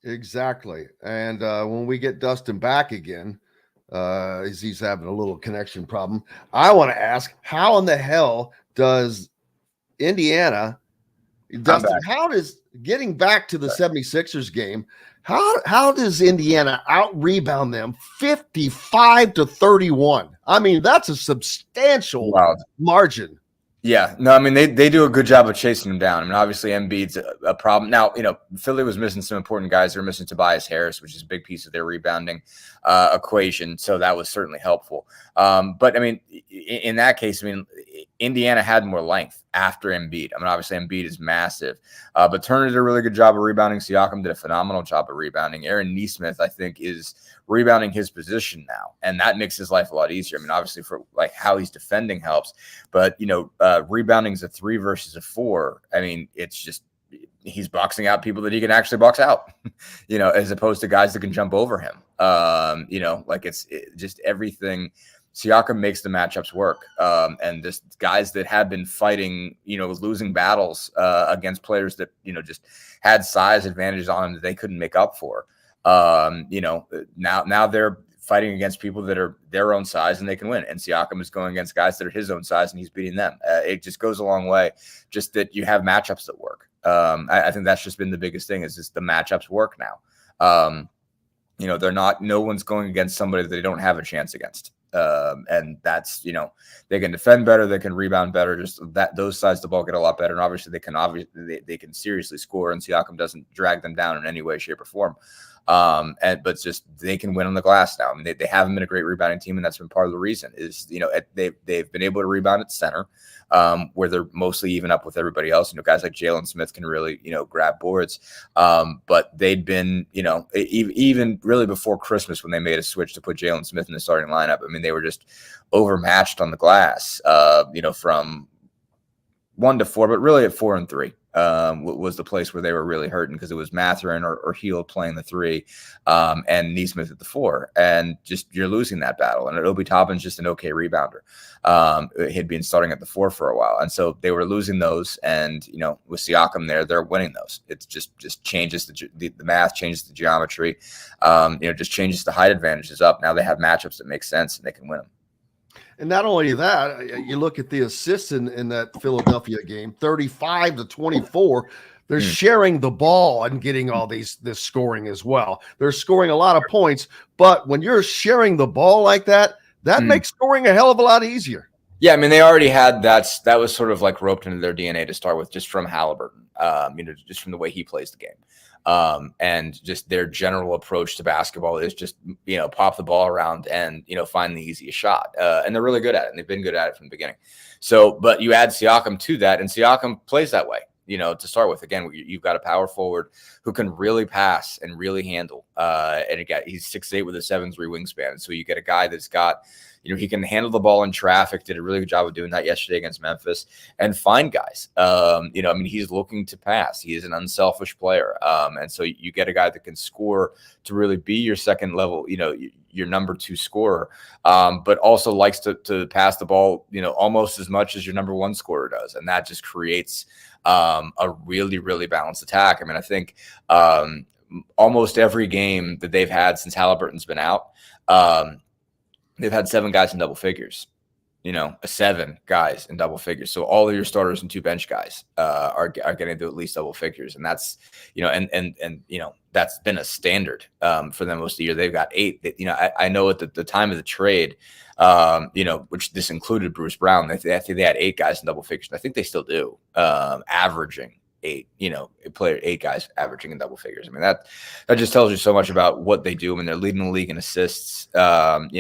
Exactly. And when we get Dustin back again, as he's having a little connection problem, I want to ask, how in the hell does Indiana, Dustin, how does getting back to the 76ers game, how does Indiana out-rebound them 55-31? I mean, that's a substantial margin. Yeah, no, I mean they do a good job of chasing him down. I mean, obviously Embiid's a problem. Now, Philly was missing some important guys. They were missing Tobias Harris, which is a big piece of their rebounding equation. So that was certainly helpful. But I mean, in that case, I mean, Indiana had more length after Embiid. I mean, obviously Embiid is massive, but Turner did a really good job of rebounding. Siakam did a phenomenal job of rebounding. Aaron Nesmith, I think, is rebounding his position now, and that makes his life a lot easier. I mean, obviously for like how he's defending helps, but rebounding is a 3 versus a 4. I mean, it's just he's boxing out people that he can actually box out, as opposed to guys that can jump over him. It's just everything. Siakam makes the matchups work, and just guys that have been fighting, losing battles against players that just had size advantages on them that they couldn't make up for. Now they're fighting against people that are their own size and they can win. And Siakam is going against guys that are his own size and he's beating them. It just goes a long way. Just that you have matchups that work. I think that's just been the biggest thing is just the matchups work now. No one's going against somebody that they don't have a chance against. And that's, they can defend better, they can rebound better, just that those sides of the ball get a lot better. And obviously they can seriously score, and Siakam doesn't drag them down in any way, shape, or form. But just they can win on the glass now. I mean, they haven't been a great rebounding team, and that's been part of the reason is, they've been able to rebound at center, where they're mostly even up with everybody else. Guys like Jalen Smith can really, grab boards. But they'd been, even really before Christmas when they made a switch to put Jalen Smith in the starting lineup. I mean, they were just overmatched on the glass, from 1 to 4, but really at 4 and 3. Was the place where they were really hurting because it was Mathurin or Hield playing the 3, and Nesmith at the 4, and just you're losing that battle. And Obi Toppin's just an okay rebounder. He'd been starting at the 4 for a while, and so they were losing those. And with Siakam there, they're winning those. It just changes the math, changes the geometry. Just changes the height advantages up. Now they have matchups that make sense and they can win them. And not only that, you look at the assists in that Philadelphia game, 35 to 24. They're sharing the ball and getting all this scoring as well. They're scoring a lot of points, but when you're sharing the ball like that, makes scoring a hell of a lot easier. Yeah, I mean, they already had that was sort of like roped into their DNA to start with, just from Halliburton, just from the way he plays the game. And just their general approach to basketball is just, pop the ball around and, find the easiest shot. And they're really good at it. And they've been good at it from the beginning. So, but you add Siakam to that, and Siakam plays that way, to start with. Again, you've got a power forward who can really pass and really handle. And again, he's 6'8" with a 7'3" wingspan. So you get a guy that's got, he can handle the ball in traffic, did a really good job of doing that yesterday against Memphis, and find guys. He's looking to pass. He is an unselfish player. And so you get a guy that can score to really be your second level, your number 2 scorer, but also likes to pass the ball, almost as much as your number 1 scorer does. And that just creates a really, really balanced attack. I mean, I think almost every game that they've had since Halliburton's been out, they've had 7 guys in double figures, 7 guys in double figures. So all of your starters and 2 bench guys are getting to at least double figures. And that's, that's been a standard for them most of the year. They've got 8. I know at the time of the trade, which this included Bruce Brown, they had 8 guys in double figures. I think they still do, averaging 8, 8 guys averaging in double figures. I mean, that just tells you so much about what they do. I mean, they're leading the league in assists, and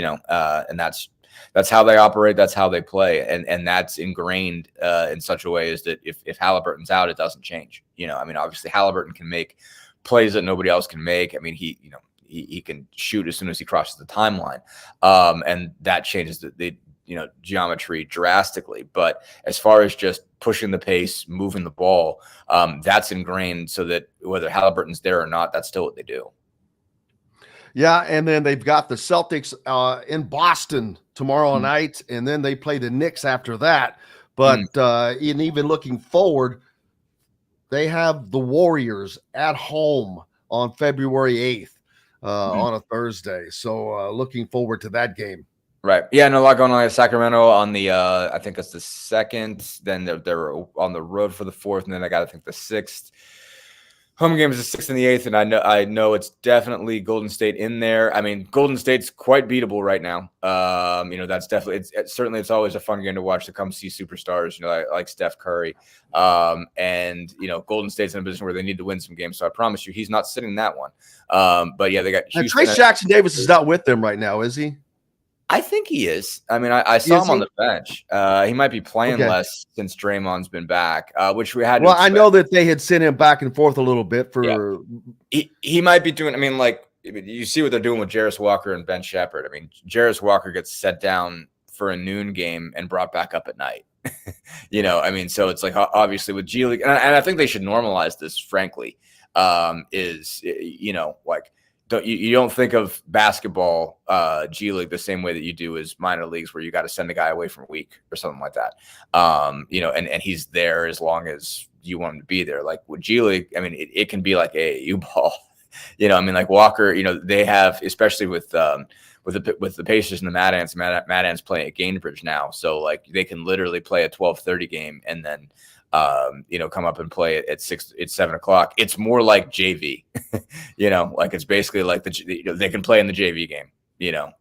that's how they operate. That's how they play. And that's ingrained in such a way is that if Halliburton's out, it doesn't change. Obviously Halliburton can make plays that nobody else can make. I mean, he can shoot as soon as he crosses the timeline. And that changes the geometry drastically. But as far as just pushing the pace, moving the ball, that's ingrained so that whether Halliburton's there or not, that's still what they do. Yeah, and then they've got the Celtics in Boston tomorrow night, and then they play the Knicks after that. But even looking forward, they have the Warriors at home on February 8th on a Thursday. So looking forward to that game. Right. Yeah, and a lot going on in Sacramento on the I think it's the 2nd. Then they're on the road for the 4th, and then I got to think the 6th. Home games is 6th and the 8th, and I know it's definitely Golden State in there. I mean, Golden State's quite beatable right now. That's definitely it's always a fun game to watch to come see superstars, like Steph Curry. Golden State's in a position where they need to win some games. So I promise you, he's not sitting that one. But yeah, they got Houston. Trace Jackson Davis is not with them right now, is he? I think he is. I mean, I saw him on the bench. He might be playing less since Draymond's been back, which we had. Well, I know that they had sent him back and forth a little bit for. Yeah. He might be doing. I mean, like you see what they're doing with Jarris Walker and Ben Shepherd. I mean, Jarris Walker gets set down for a noon game and brought back up at night. I mean, so it's like obviously with G League, and I think they should normalize this. Frankly, you don't think of basketball G League the same way that you do as minor leagues, where you got to send a guy away for a week or something like that. And he's there as long as you want him to be there. Like with G League, I mean, it can be like AAU ball. I mean, like Walker, they have, especially with the Pacers and the Mad Ants. Mad Ants playing at Gainbridge now, so like they can literally play a 12:30 game and then come up and play it at 7 o'clock. It's more like JV, like it's basically like they can play in the JV game,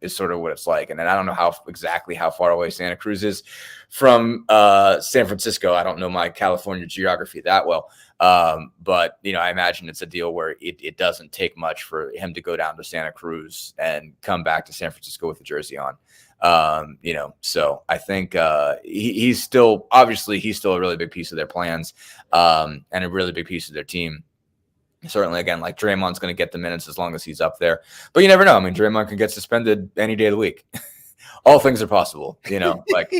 is sort of what it's like. And then I don't know how far away Santa Cruz is from San Francisco. I don't know my California geography that well. But I imagine it's a deal where it doesn't take much for him to go down to Santa Cruz and come back to San Francisco with the jersey on. So I think he's still a really big piece of their plans and a really big piece of their team. Certainly, again, like Draymond's going to get the minutes as long as he's up there, but you never know. I mean, Draymond can get suspended any day of the week. All things are possible, like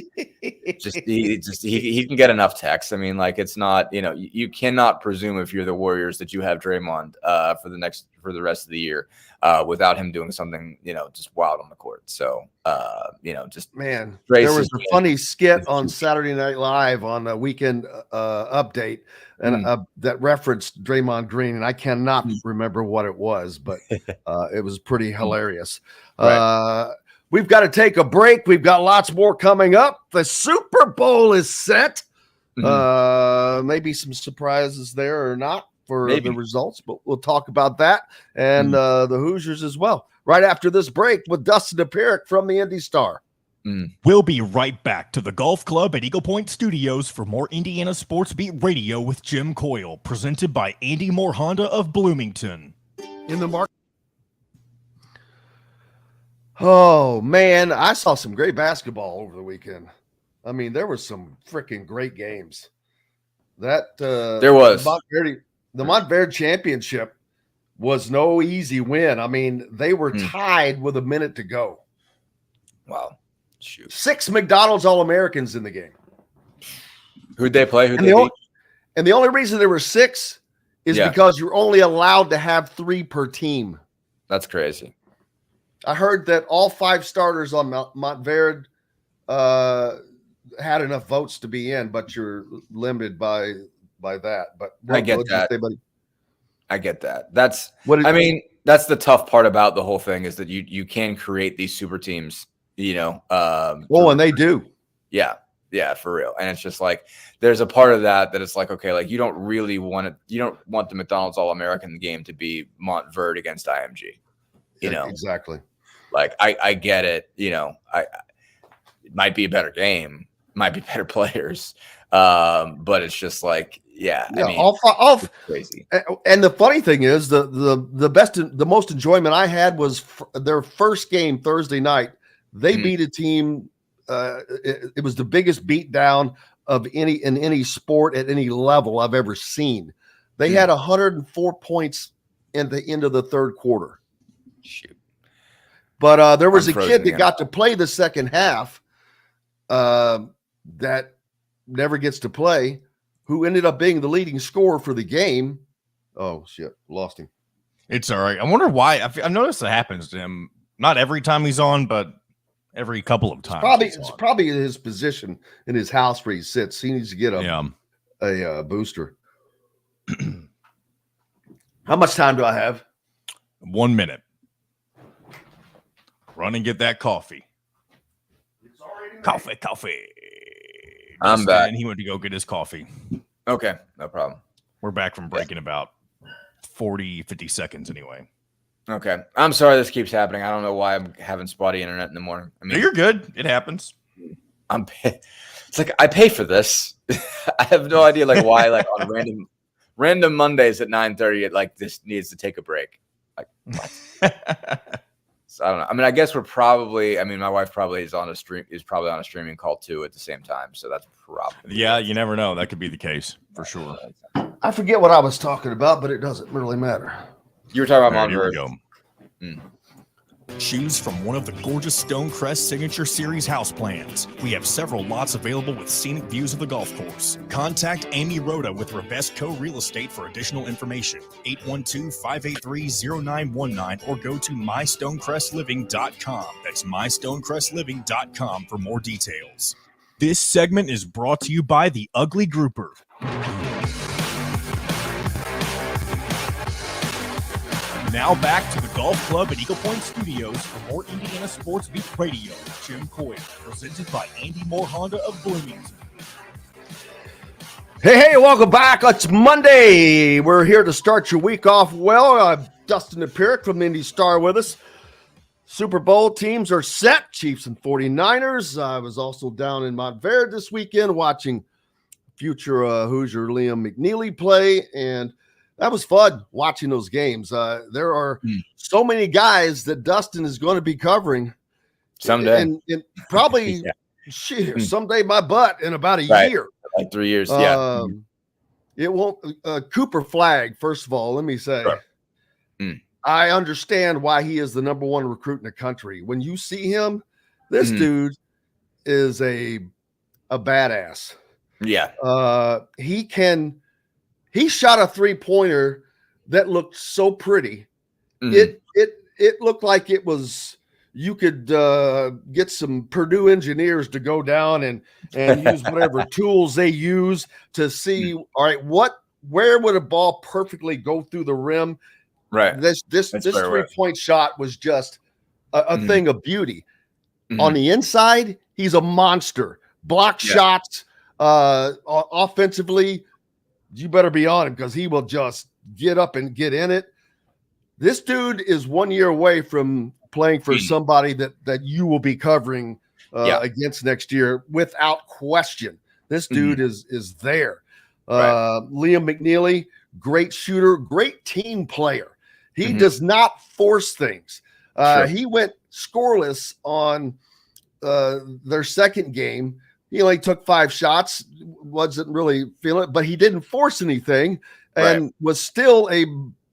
he can get enough text. I mean, like it's not, you cannot presume if you're the Warriors that you have Draymond for the rest of the year without him doing something, just wild on the court. So, man, there was a funny skit on Saturday Night Live on the Weekend Update and that referenced Draymond Green, and I cannot remember what it was, but it was pretty hilarious. Right. We've got to take a break. We've got lots more coming up. The Super Bowl is set. Maybe some surprises there or not for the results, but we'll talk about that and the Hoosiers as well. Right after this break with Dustin Dopirak from the Indy Star. We'll be right back to the Golf Club at Eagle Point Studios for more Indiana Sports Beat Radio with Jim Coyle, presented by Andy Moore Honda of Bloomington. In the market. Oh, man, I saw some great basketball over the weekend. I mean, there were some freaking great games. There was. The Montverde Championship was no easy win. I mean, they were tied with a minute to go. Wow. Shoot. 6 McDonald's All-Americans in the game. Who'd they play? And the only reason there were 6 is because you're only allowed to have 3 per team. That's crazy. I heard that all 5 starters on Montverde had enough votes to be in, but you're limited by that. But I get that. I get that. That's that's the tough part about the whole thing is that you can create these super teams, and they do. Yeah. Yeah, for real. And it's just like there's a part of that it's like, okay, like you don't really want it. You don't want the McDonald's All-American game to be Montverde against IMG. Exactly. Like I get it, it might be a better game, might be better players, but it's just like, I mean, all crazy. And the funny thing is, the most enjoyment I had was their first game Thursday night. They beat a team. It was the biggest beatdown of any sport at any level I've ever seen. They had 104 points at the end of the third quarter. Shoot. But there was a kid that got to play the second half that never gets to play, who ended up being the leading scorer for the game. Oh, shit. Lost him. It's all right. I wonder why. I've noticed it happens to him. Not every time he's on, but every couple of times. It's probably his position in his house where he sits. He needs to get a booster. How much time do I have? 1 minute. Run and get that coffee. Coffee. I'm back. And he went to go get his coffee. Okay, no problem. We're back from break in about 40, 50 seconds anyway. Okay. I'm sorry this keeps happening. I don't know why I'm having spotty internet in the morning. I No, you're good. It happens. It's like I pay for this. I have no idea like why like on random Mondays at 9:30 it like this needs to take a break. Like what? So I don't know. I mean, I guess my wife probably is probably on a streaming call too at the same time. So that's probably Yeah, you never know. That could be the case for sure. I forget what I was talking about, but it doesn't really matter. You were talking about Here we Montverde. go. Choose from one of the gorgeous Stonecrest Signature Series house plans. We have several lots available with scenic views of the golf course. Contact Amy Rhoda with Ravesco Real Estate for additional information. 812-583-0919 or go to mystonecrestliving.com. That's mystonecrestliving.com for more details. This segment is brought to you by the Ugly Grouper. Now back to the Golf Club at Eagle Point Studios for more Indiana Sports Beat Radio with Jim Coyle, presented by Andy Moore Honda of Bloomington. Hey, welcome back. It's Monday. We're here to start your week off well. I'm Dustin Dopirak from Indy Star with us. Super Bowl teams are set, Chiefs and 49ers. I was also down in Montverde this weekend watching future Hoosier Liam McNeely play, and that was fun watching those games. There are so many guys that Dustin is going to be covering someday, and probably someday my butt in about a year, like 3 years. It won't. Cooper Flagg, first of all, let me say, I understand why he is the number one recruit in the country. When you see him, this dude is a badass. Yeah, He shot a 3-pointer that looked so pretty. It looked like it was, you could get some Purdue engineers to go down and use whatever tools they use to see, all right, where would a ball perfectly go through the rim? Right. This 3-point shot was just a thing of beauty. On the inside, he's a monster. Block shots, offensively, you better be on him because he will just get up and get in it. This dude is 1 year away from playing for somebody that you will be covering against next year without question. This dude is there. Liam McNeely, great shooter, great team player. He does not force things. He went scoreless on their second game. He only took 5 shots, wasn't really feeling it, but he didn't force anything and was still a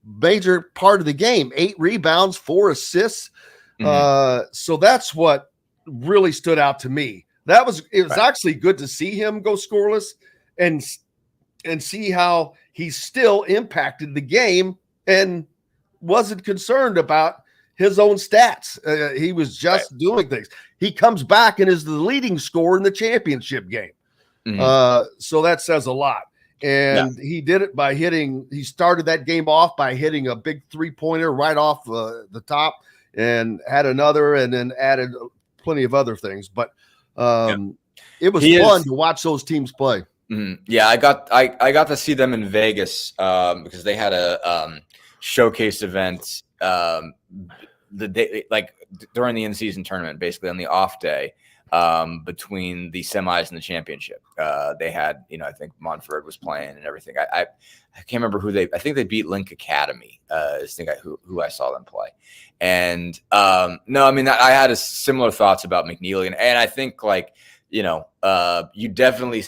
major part of the game. 8 rebounds, 4 assists. So that's what really stood out to me. It was actually good to see him go scoreless and see how he still impacted the game and wasn't concerned about his own stats. He was just doing things. He comes back and is the leading scorer in the championship game. So that says a lot. And he did it by he started that game off by hitting a big 3-pointer right off the top and had another and then added plenty of other things. But it was fun to watch those teams play. Yeah, I got to see them in Vegas because they had a showcase event the day, like during the in-season tournament, basically on the off day between the semis and the championship. They had, I think Montford was playing and everything. I can't remember I think they beat Link Academy. Who I saw them play. And no, I mean, I had similar thoughts about McNeely, and I think you definitely.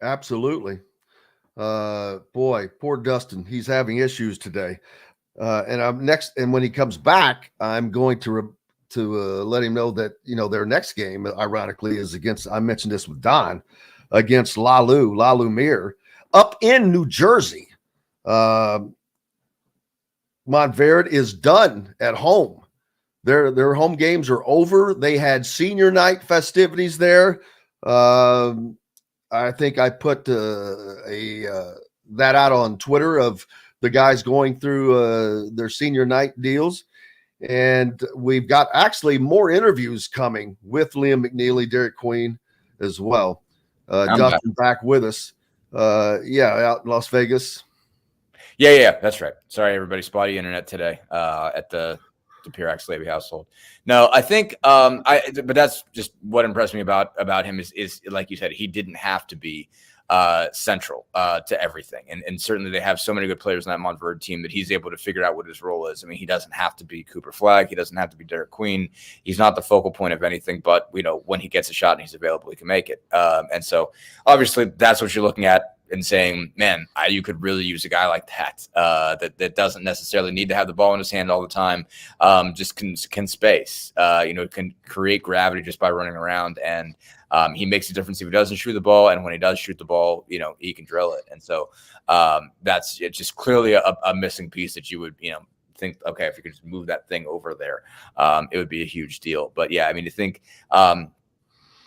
Absolutely. Boy, poor Dustin. He's having issues today. And when he comes back, I'm going to let him know that, their next game, ironically, is against, I mentioned this with Don, against Lalu Mir up in New Jersey. Montverde is done at home. Their home games are over. They had senior night festivities there. I think I put that out on Twitter of the guys going through their senior night deals. And we've got actually more interviews coming with Liam McNeely, Derek Queen as well. Dustin back with us. Out in Las Vegas. Yeah, that's right. Sorry, everybody. Spotty internet today at the Dopirak Slavy household. No, I think but that's just what impressed me about him is like you said, he didn't have to be central to everything. And certainly they have so many good players in that Montverde team that he's able to figure out what his role is. I mean, he doesn't have to be Cooper Flagg. He doesn't have to be Derek Queen. He's not the focal point of anything, but when he gets a shot and he's available, he can make it. And so obviously that's what you're looking at and saying, man, you could really use a guy like that, that doesn't necessarily need to have the ball in his hand all the time, just can space, can create gravity just by running around. And he makes a difference if he doesn't shoot the ball. And when he does shoot the ball, he can drill it. And so that's just clearly a missing piece that you would, think, okay, if you could just move that thing over there, it would be a huge deal. But yeah, I mean, I think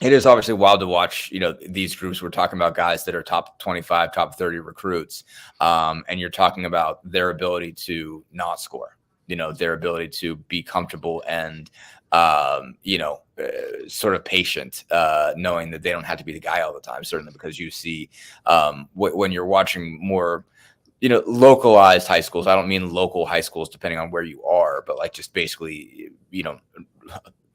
it is obviously wild to watch, these groups. We're talking about guys that are top 25, top 30 recruits. And you're talking about their ability to not score, their ability to be comfortable and, sort of patient, knowing that they don't have to be the guy all the time, certainly because you see when you're watching more, localized high schools. I don't mean local high schools, depending on where you are, but like just basically,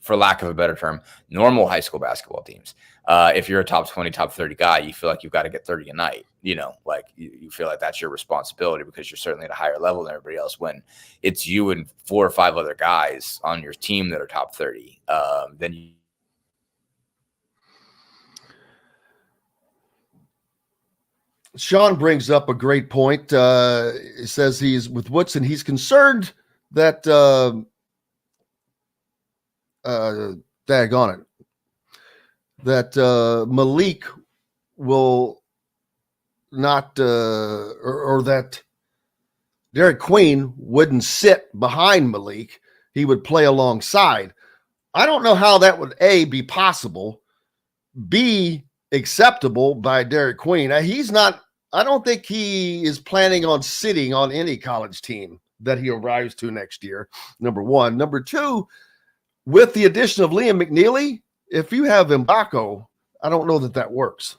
for lack of a better term, normal high school basketball teams. If you're a top 20, top 30 guy, you feel like you've got to get 30 a night, like you feel like that's your responsibility because you're certainly at a higher level than everybody else. When it's you and 4 or 5 other guys on your team that are top 30, then you. Sean brings up a great point. He says he's with Woodson. He's concerned that, daggone it, that Malik will not, or that Derek Queen wouldn't sit behind Malik. He would play alongside. I don't know how that would, A, be possible, B, acceptable by Derek Queen. I don't think he is planning on sitting on any college team that he arrives to next year, number one. Number two, with the addition of Liam McNeely, if you have Mbako, I don't know that works.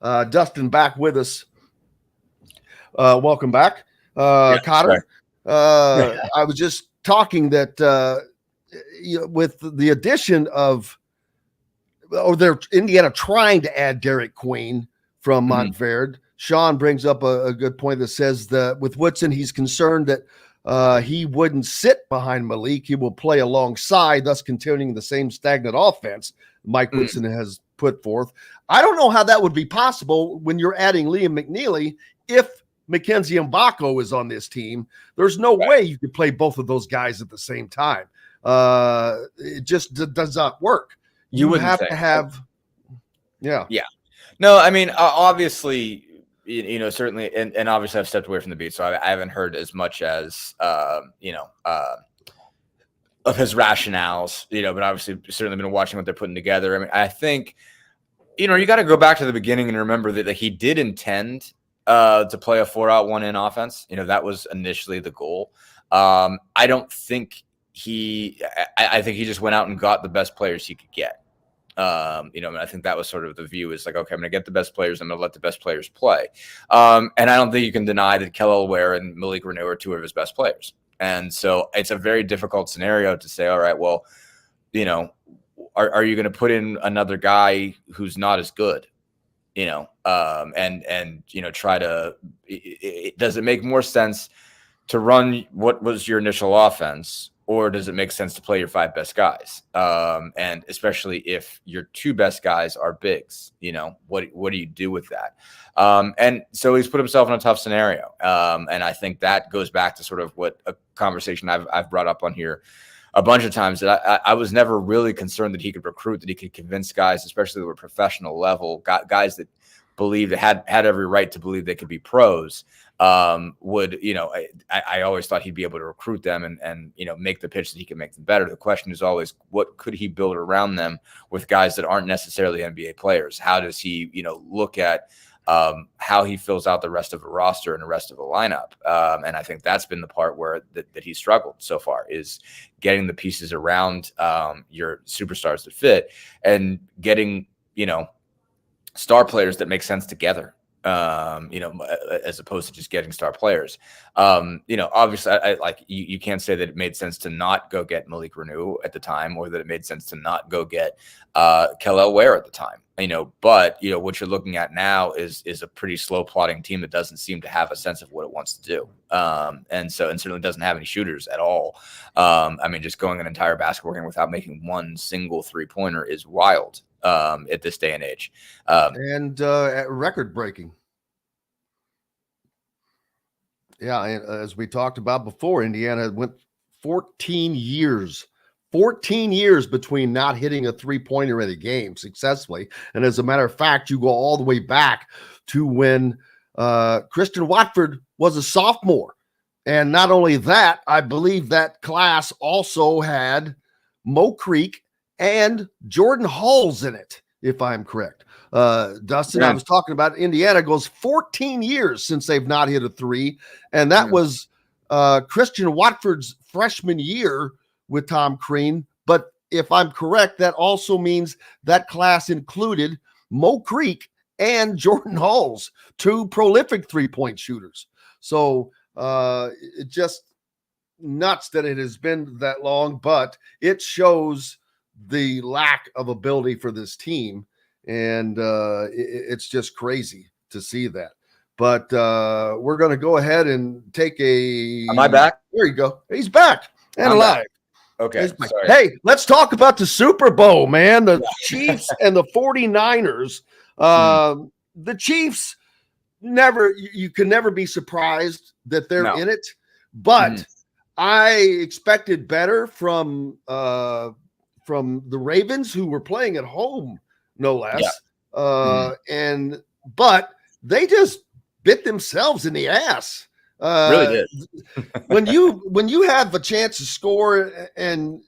Dustin back with us. Welcome back. Cotter. I was just talking that with the addition of, they're Indiana trying to add Derek Queen from Montverde. Sean brings up a good point that says that with Woodson, he's concerned that he wouldn't sit behind Malik. He will play alongside, thus continuing the same stagnant offense Mike Woodson has put forth. I don't know how that would be possible when you're adding Liam McNeely. If Mackenzie Mbako is on this team, there's no way you could play both of those guys at the same time. It just does not work. You would have to have, yeah. No, I mean, obviously, certainly, and obviously I've stepped away from the beat, so I haven't heard as much as, of his rationales, but obviously certainly been watching what they're putting together. I mean, I think, you got to go back to the beginning and remember that he did intend to play a 4-out 1-in offense. That was initially the goal. I don't think I think he just went out and got the best players he could get. And I think that was sort of the view is like, okay, I'm going to get the best players. I'm going to let the best players play. And I don't think you can deny that Kel'el Ware and Malik Reneau are 2 of his best players. And so it's a very difficult scenario to say, all right, well, are you going to put in another guy who's not as good, try to, does it make more sense to run what was your initial offense, or does it make sense to play your 5 best guys? And especially if your 2 best guys are bigs, what do you do with that? And so he's put himself in a tough scenario. And I think that goes back to sort of what a conversation I've brought up on here a bunch of times, that I was never really concerned that he could recruit, that he could convince guys, especially at a professional level, guys that believed had every right to believe they could be pros. Would, I always thought he'd be able to recruit them and make the pitch that he can make them better. The question is always, what could he build around them with guys that aren't necessarily NBA players? How does he, look at how he fills out the rest of a roster and the rest of a lineup? And I think that's been the part where that he struggled so far, is getting the pieces around your superstars to fit and getting, star players that make sense together. as opposed to just getting star players. Obviously, you can't say that it made sense to not go get Malik Renew at the time, or that it made sense to not go get Kellel Ware at the time. But what you're looking at now is a pretty slow plotting team that doesn't seem to have a sense of what it wants to do, and certainly doesn't have any shooters at all. Just going an entire basketball game without making one single 3-pointer is wild at this day and age, and record breaking. Yeah, and as we talked about before, Indiana went 14 years between not hitting a 3-pointer in a game successfully. And as a matter of fact, you go all the way back to when Christian Watford was a sophomore. And not only that, I believe that class also had Mo Creek and Jordan Halls in it, if I'm correct. Dustin, yeah. I was talking about Indiana goes 14 years since they've not hit a 3. And that was Christian Watford's freshman year with Tom Crean. But if I'm correct, that also means that class included Mo Creek and Jordan Halls, 2 prolific 3-point shooters. So it just nuts that it has been that long, but it shows the lack of ability for this team. And it's just crazy to see that. But we're going to go ahead and take a... Am I back? There you go. He's back and I'm alive. back. Okay. Sorry. Hey, let's talk about the Super Bowl, man. The Chiefs and the 49ers. The Chiefs you can never be surprised that they're in it. But I expected better from the Ravens, who were playing at home, no less. But they just bit themselves in the ass. Really did. when you have a chance to score and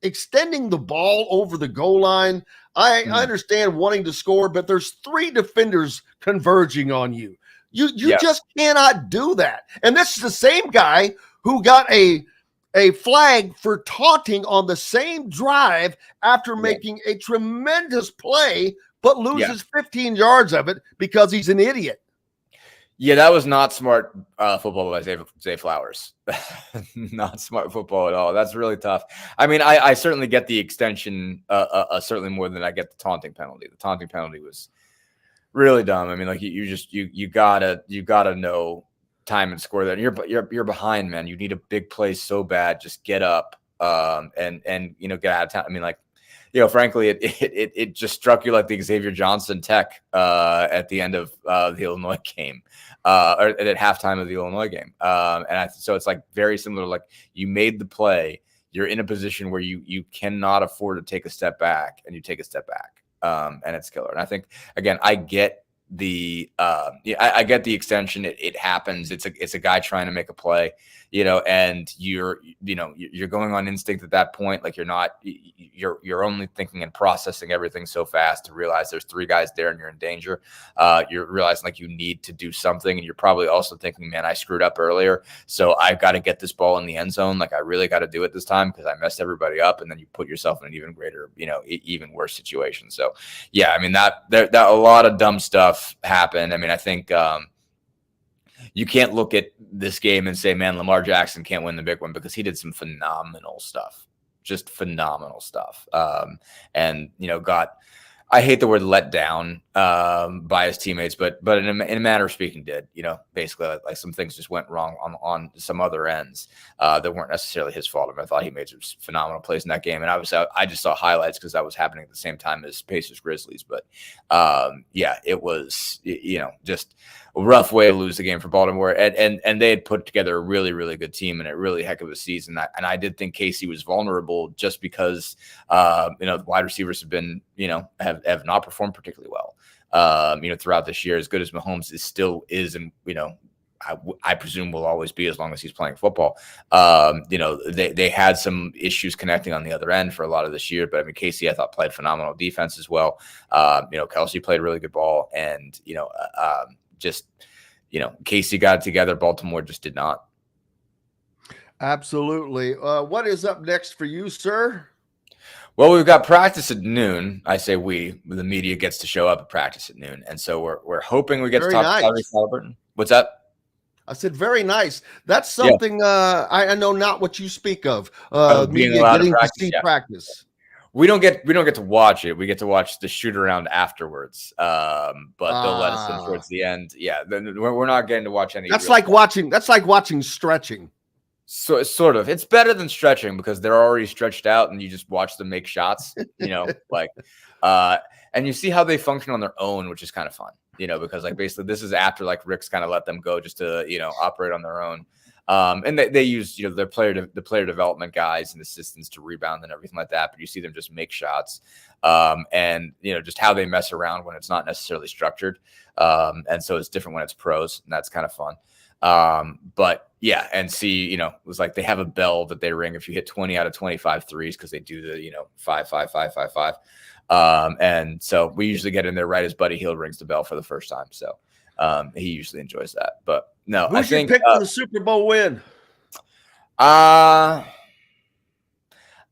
extending the ball over the goal line, I understand wanting to score, but there's 3 defenders converging on you. You just cannot do that. And this is the same guy who got a flag for taunting on the same drive after making a tremendous play, but loses 15 yards of it because he's an idiot. Yeah, that was not smart football by Zay Flowers. Not smart football at all. That's really tough. I certainly get the extension, certainly more than I get the taunting penalty. The taunting penalty was really dumb. You gotta know time and score that. You're behind, man. You need a big play so bad. Just get up and get out of town. Frankly, it just struck you like the Xavier Johnson tech at the end of the Illinois game, or at halftime of the Illinois game. So it's like very similar. Like, you made the play, you're in a position where you cannot afford to take a step back, and you take a step back, and it's killer. And I think, again, I get I get the extension. It happens. It's a guy trying to make a play, and you're going on instinct at that point. Like, you're only thinking and processing everything so fast to realize there's 3 guys there and you're in danger. You're realizing like you need to do something, and you're probably also thinking, man, I screwed up earlier, so I've got to get this ball in the end zone. Like, I really got to do it this time because I messed everybody up, and then you put yourself in an even greater, even worse situation. So yeah, that a lot of dumb stuff happened. I think you can't look at this game and say, man, Lamar Jackson can't win the big one, because he did some phenomenal stuff, just phenomenal stuff. I hate the word let down by his teammates, but in a manner of speaking, did, basically like some things just went wrong on some other ends that weren't necessarily his fault. I thought he made some phenomenal plays in that game. And I just saw highlights because that was happening at the same time as Pacers Grizzlies. But it was, just a rough way to lose the game for Baltimore. And they had put together a really, really good team and a really heck of a season. And I did think Casey was vulnerable just because, the wide receivers have been, have not performed particularly well, throughout this year. As good as Mahomes is, and, I presume will always be as long as he's playing football. They had some issues connecting on the other end for a lot of this year, but Casey, I thought, played phenomenal defense as well. Kelsey played really good ball, and, Casey got it together. Baltimore just did not. Absolutely. What is up next for you, sir? Well, we've got practice at noon. I say the media gets to show up at practice at noon, and so we're hoping we get to talk to Tyrese Halliburton. What's up? I said, very nice. That's something I know not what you speak of. Being Media allowed getting to practice. see practice. We don't get to watch it. We get to watch the shoot around afterwards. But they'll let us in towards the end. Yeah, we're not getting to watch any. That's like watching stretching. So sort of. It's better than stretching because they're already stretched out, and you just watch them make shots. And you see how they function on their own, which is kind of fun. Because like basically this is after like Rick's kind of let them go just to operate on their own. And they use the player development guys and assistants to rebound and everything like that. But you see them just make shots, and just how they mess around when it's not necessarily structured. And so it's different when it's pros, and that's kind of fun. But yeah, and see, it was like they have a bell that they ring if you hit 20 out of 25 threes because they do the 5, 5, 5, 5, 5. And so we usually get in there right as Buddy Hield rings the bell for the first time. So he usually enjoys that. But no, Who's your pick for the Super Bowl win? I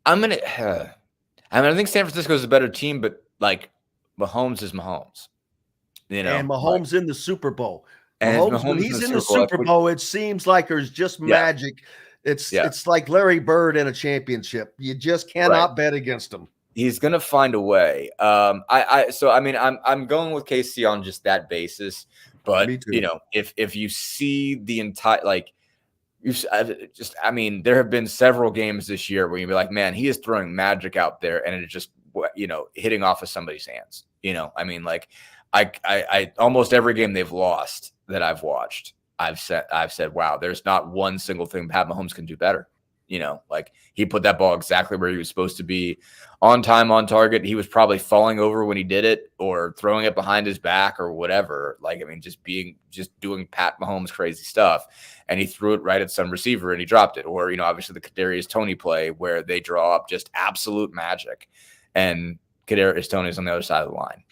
think San Francisco is a better team, but like Mahomes is Mahomes. And Mahomes in the Super Bowl. And Mahomes, when he's in the Super Bowl, it seems like there's just magic. It's like Larry Bird in a championship. You just cannot bet against him. He's gonna find a way. I'm going with KC on just that basis. But if you see the entire there have been several games this year where you'd be like, man, he is throwing magic out there, and it's just hitting off of somebody's hands. I almost every game they've lost that I've watched, I've said, wow, there's not one single thing Pat Mahomes can do better. He put that ball exactly where he was supposed to be, on time, on target. He was probably falling over when he did it or throwing it behind his back or whatever. Just doing Pat Mahomes crazy stuff. And he threw it right at some receiver and he dropped it. Or, obviously the Kadarius Toney play where they draw up just absolute magic and Kadarius Toney's on the other side of the line.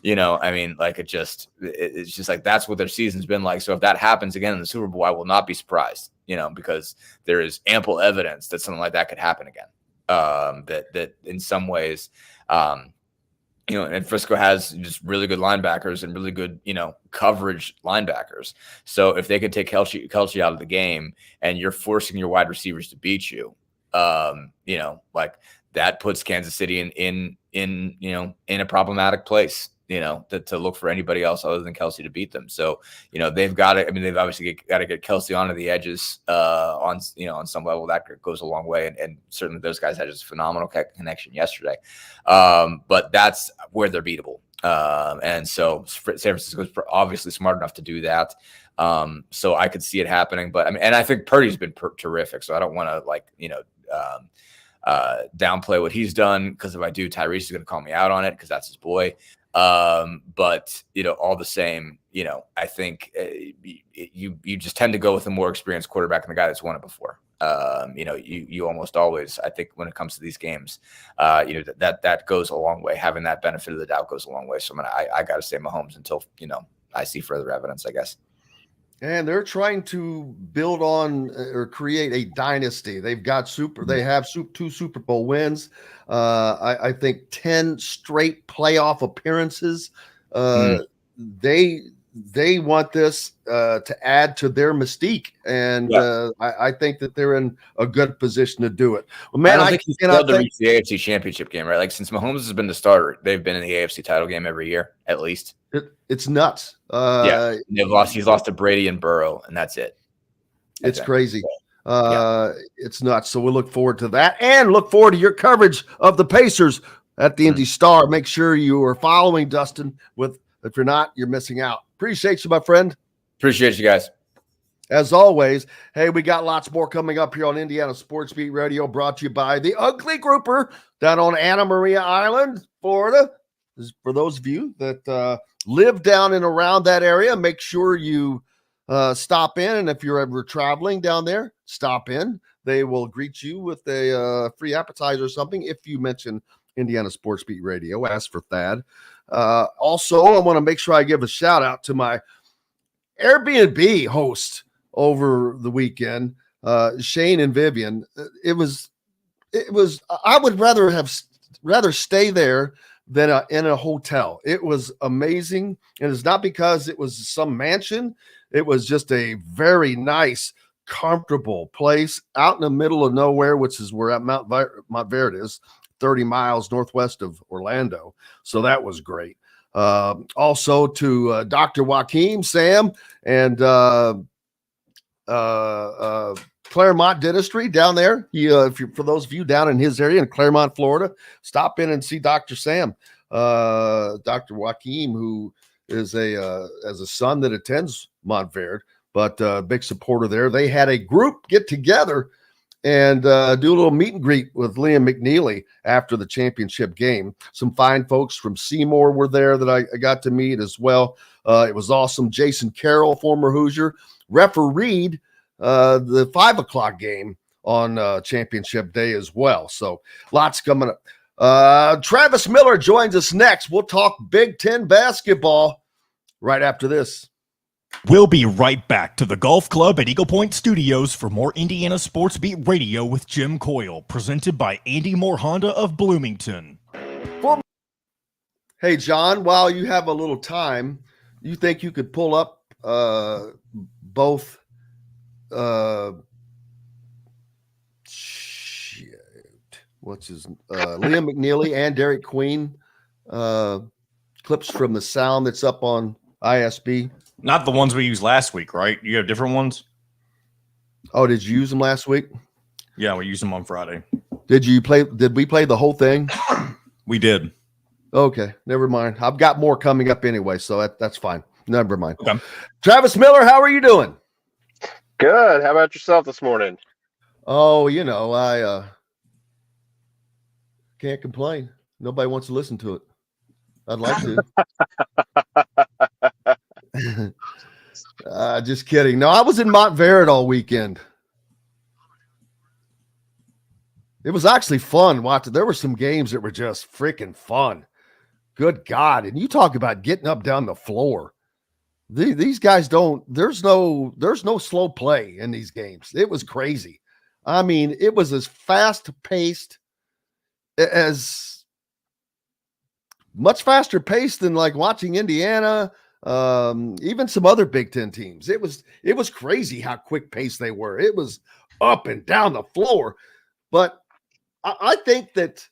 It's just like that's what their season's been like. So if that happens again in the Super Bowl, I will not be surprised, because there is ample evidence that something like that could happen again. That in some ways, and Frisco has just really good linebackers and really good, coverage linebackers. So if they could take Kelce out of the game and you're forcing your wide receivers to beat you, that puts Kansas City in a problematic place. To look for anybody else other than Kelce to beat them. So, they've got to, they've obviously got to get Kelce onto the edges on some level. That goes a long way. And certainly those guys had just a phenomenal connection yesterday. But that's where they're beatable. And so San Francisco is obviously smart enough to do that. So I could see it happening. But and I think Purdy's been terrific. So I don't want to downplay what he's done, because if I do, Tyrese is going to call me out on it because that's his boy. But all the same, I think you just tend to go with a more experienced quarterback than the guy that's won it before. You almost always, I think, when it comes to these games, that goes a long way. Having that benefit of the doubt goes a long way. So I got to say Mahomes until I see further evidence, I guess. And they're trying to build on or create a dynasty. They have 2 Super Bowl wins. I think 10 straight playoff appearances. They want this to add to their mystique, and I think that they're in a good position to do it. Well, man, I don't think he's failed to reach the AFC Championship game, right? Like since Mahomes has been the starter, they've been in the AFC title game every year, at least. It's nuts. They've lost. He's lost to Brady and Burrow, and that's it. It's crazy. It's nuts. So we'll look forward to that, and look forward to your coverage of the Pacers at the Indy Star. Make sure you are following Dustin. If you're not, you're missing out. Appreciate you, my friend. Appreciate you guys. As always, hey, we got lots more coming up here on Indiana Sports Beat Radio, brought to you by the Ugly Grouper down on Anna Maria Island, Florida. This is for those of you that live down and around that area, make sure you stop in. And if you're ever traveling down there, stop in. They will greet you with a free appetizer or something if you mention Indiana Sports Beat Radio. Ask for Thad. Also, I want to make sure I give a shout out to my Airbnb host over the weekend, Shane and Vivian. It was I would rather stay there than in a hotel. It was amazing. And it's not because it was some mansion. It was just a very nice, comfortable place out in the middle of nowhere, which is where Mount Verde is, 30 miles northwest of Orlando. So that was great. Also to Dr. Joaquin, Sam, and Claremont Dentistry down there. For those of you down in his area in Claremont, Florida, stop in and see Dr. Sam, Dr. Joaquin, who is as a son that attends Montverde, but big supporter there. They had a group get together and do a little meet and greet with Liam McNeely after the championship game. Some fine folks from Seymour were there that I got to meet as well. It was awesome. Jason Carroll, former Hoosier, refereed the 5 o'clock game on championship day as well. So lots coming up. Travis Miller joins us next. We'll talk Big Ten basketball right after this. We'll be right back to the Golf Club at Eagle Point Studios for more Indiana Sports Beat Radio with Jim Coyle, presented by Andy Moore Honda of Bloomington. Hey, John, while you have a little time, you think you could pull up both Liam McNeely and Derek Queen clips from the sound that's up on ISB? Not the ones we used last week, right? You have different ones? Oh, did you use them last week? Yeah, we used them on Friday. Did we play the whole thing? We did. Okay, never mind. I've got more coming up anyway, so that's fine. Never mind. Okay. Travis Miller, how are you doing? Good. How about yourself this morning? Oh, I can't complain. Nobody wants to listen to it. I'd like to. Just kidding. No, I was in Montverde all weekend. It was actually fun watching. There were some games that were just freaking fun. Good God. And you talk about getting up down the floor. These guys there's no slow play in these games. It was crazy. I mean, it was as fast paced as much faster paced than like watching Indiana, even some other Big Ten teams. It was crazy how quick paced they were. It was up and down the floor. But I think that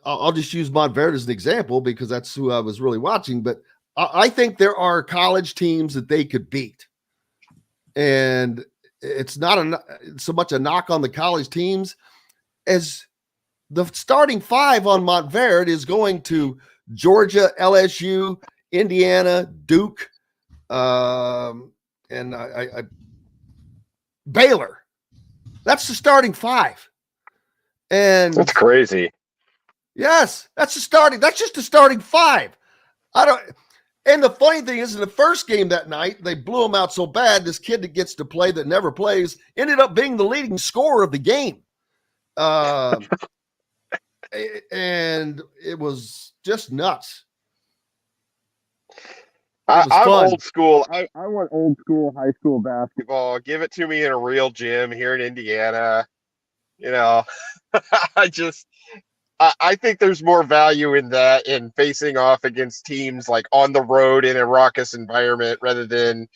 I'll just use Montverde as an example because that's who I was really watching. But I think there are college teams that they could beat. And it's not so much a knock on the college teams as the starting five on Montverde is going to Georgia, LSU, Indiana, Duke, and Baylor. That's the starting five. And that's crazy. Yes, that's just the starting five. And the funny thing is, in the first game that night, they blew him out so bad. This kid that gets to play that never plays ended up being the leading scorer of the game. And it was just nuts. I'm old school. I want old school high school basketball. Give it to me in a real gym here in Indiana. I think there's more value in that in facing off against teams like on the road in a raucous environment rather than,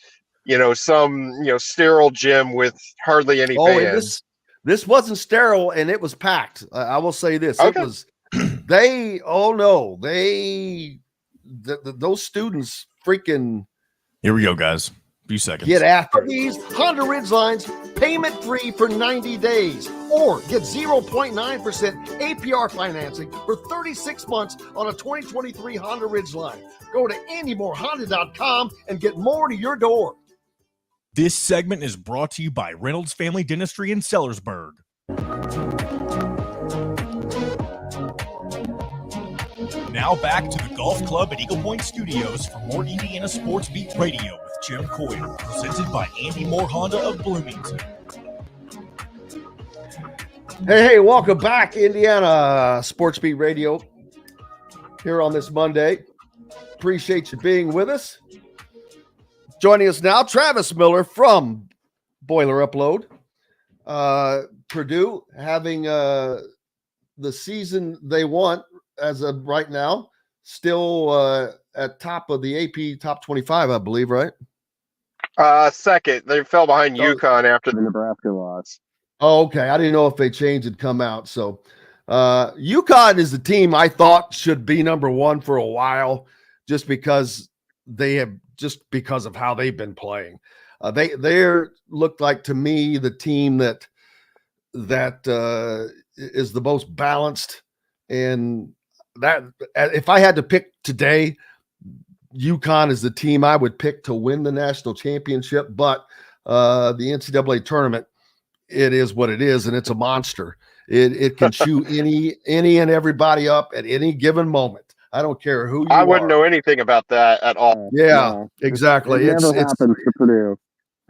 some, sterile gym with hardly any fans. This wasn't sterile and it was packed. I will say this. Okay. It was, those students freaking. Here we go, guys. Few seconds. Get after these Honda Ridgelines payment free for 90 days or get 0.9% APR financing for 36 months on a 2023 Honda Ridgeline. Go to AndyMooreHonda.com and get more to your door. This segment is brought to you by Reynolds Family Dentistry in Sellersburg. Now back to the Golf Club at Eagle Point Studios for more Indiana Sports Beat Radio with Jim Coyle, presented by Andy Moore Honda of Bloomington. Hey, welcome back, Indiana Sports Beat Radio here on this Monday. Appreciate you being with us. Joining us now, Travis Miller from Boiler Upload. Purdue having the season they want as of right now, still at top of the AP top 25, I believe, right? Second. They fell behind UConn after the Nebraska loss. Oh, okay. I didn't know if they changed had come out. So UConn is the team I thought should be number one for a while, just because of how they've been playing. They looked like to me the team that is the most balanced, and that if I had to pick today, UConn is the team I would pick to win the national championship. But the NCAA tournament, it is what it is, and it's a monster. It can chew any and everybody up at any given moment. I don't care who you are. I wouldn't know anything about that at all. Yeah, no, exactly. It never happens to Purdue.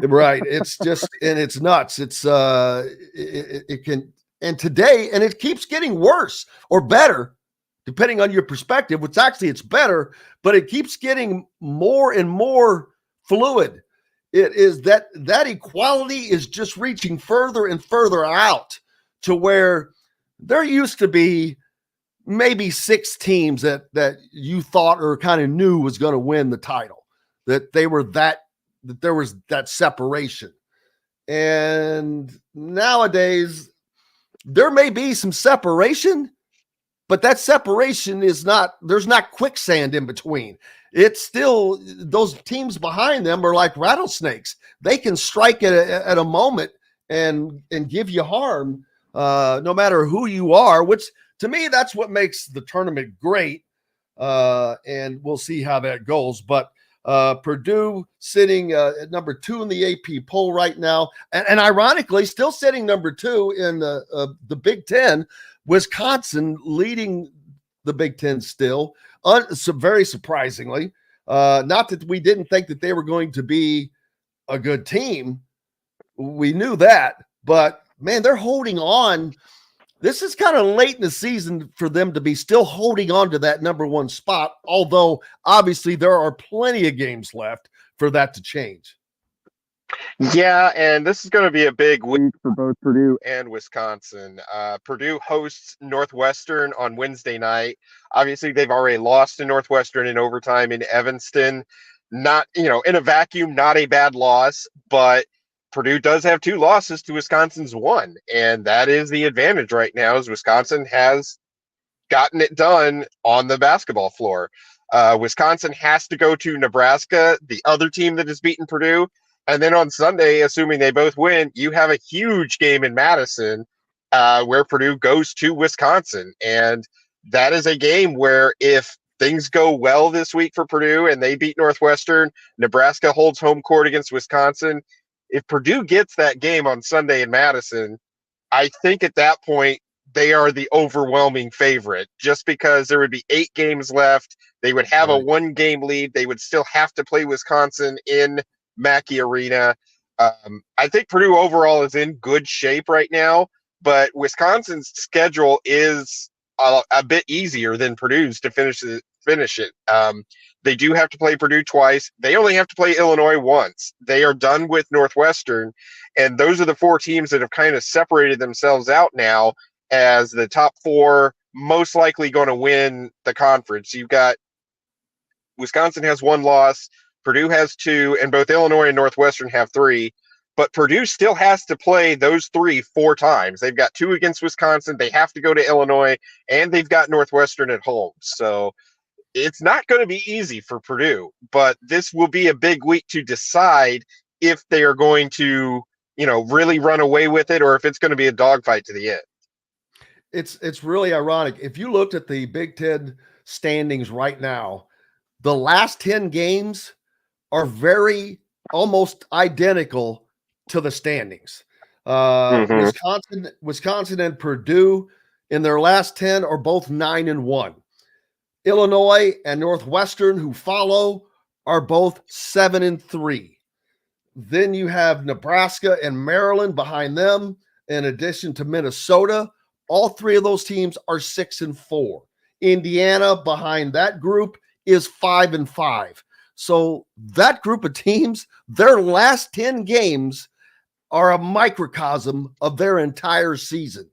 Right. It's just, and it's nuts. It's it can, and today, and it keeps getting worse or better, depending on your perspective, which actually it's better, but it keeps getting more and more fluid. It is that equality is just reaching further and further out to where there used to be maybe 6 teams that you thought or kind of knew was going to win the title, that there was that separation. And nowadays there may be some separation, but that separation is there's not quicksand in between. It's still, those teams behind them are like rattlesnakes. They can strike at a moment and give you harm, no matter who you are, which to me, that's what makes the tournament great. And we'll see how that goes. But Purdue sitting at number 2 in the AP poll right now. And ironically, still sitting number 2 in the Big Ten. Wisconsin leading the Big Ten still, very surprisingly. Not that we didn't think that they were going to be a good team. We knew that. But, man, they're holding on. This is kind of late in the season for them to be still holding on to that number 1 spot, although obviously there are plenty of games left for that to change. Yeah, and this is going to be a big week for both Purdue and Wisconsin. Purdue hosts Northwestern on Wednesday night. Obviously, they've already lost to Northwestern in overtime in Evanston. Not, in a vacuum, not a bad loss, but Purdue does have 2 losses to Wisconsin's 1, and that is the advantage right now, as Wisconsin has gotten it done on the basketball floor. Wisconsin has to go to Nebraska, the other team that has beaten Purdue, and then on Sunday, assuming they both win, you have a huge game in Madison where Purdue goes to Wisconsin, and that is a game where if things go well this week for Purdue and they beat Northwestern, Nebraska holds home court against Wisconsin. If Purdue gets that game on Sunday in Madison, I think at that point they are the overwhelming favorite, just because there would be 8 games left. They would have a 1-game lead. They would still have to play Wisconsin in Mackey Arena. I think Purdue overall is in good shape right now, but Wisconsin's schedule is a bit easier than Purdue's to finish it. They do have to play Purdue twice. They only have to play Illinois once. They are done with Northwestern, and those are the 4 teams that have kind of separated themselves out now as the top 4 most likely going to win the conference. You've got Wisconsin has 1 loss, Purdue has 2, and both Illinois and Northwestern have 3. But Purdue still has to play those 3 4 times. They've got 2 against Wisconsin. They have to go to Illinois, and they've got Northwestern at home. So it's not going to be easy for Purdue, but this will be a big week to decide if they are going to, really run away with it, or if it's going to be a dogfight to the end. It's really ironic. If you looked at the Big Ten standings right now, the last 10 games are very almost identical to the standings. Wisconsin and Purdue in their last 10 are both 9-1. Illinois and Northwestern, who follow, are both 7-3. Then you have Nebraska and Maryland behind them, in addition to Minnesota. All 3 of those teams are 6-4. Indiana behind that group is 5-5. So that group of teams, their last 10 games are a microcosm of their entire season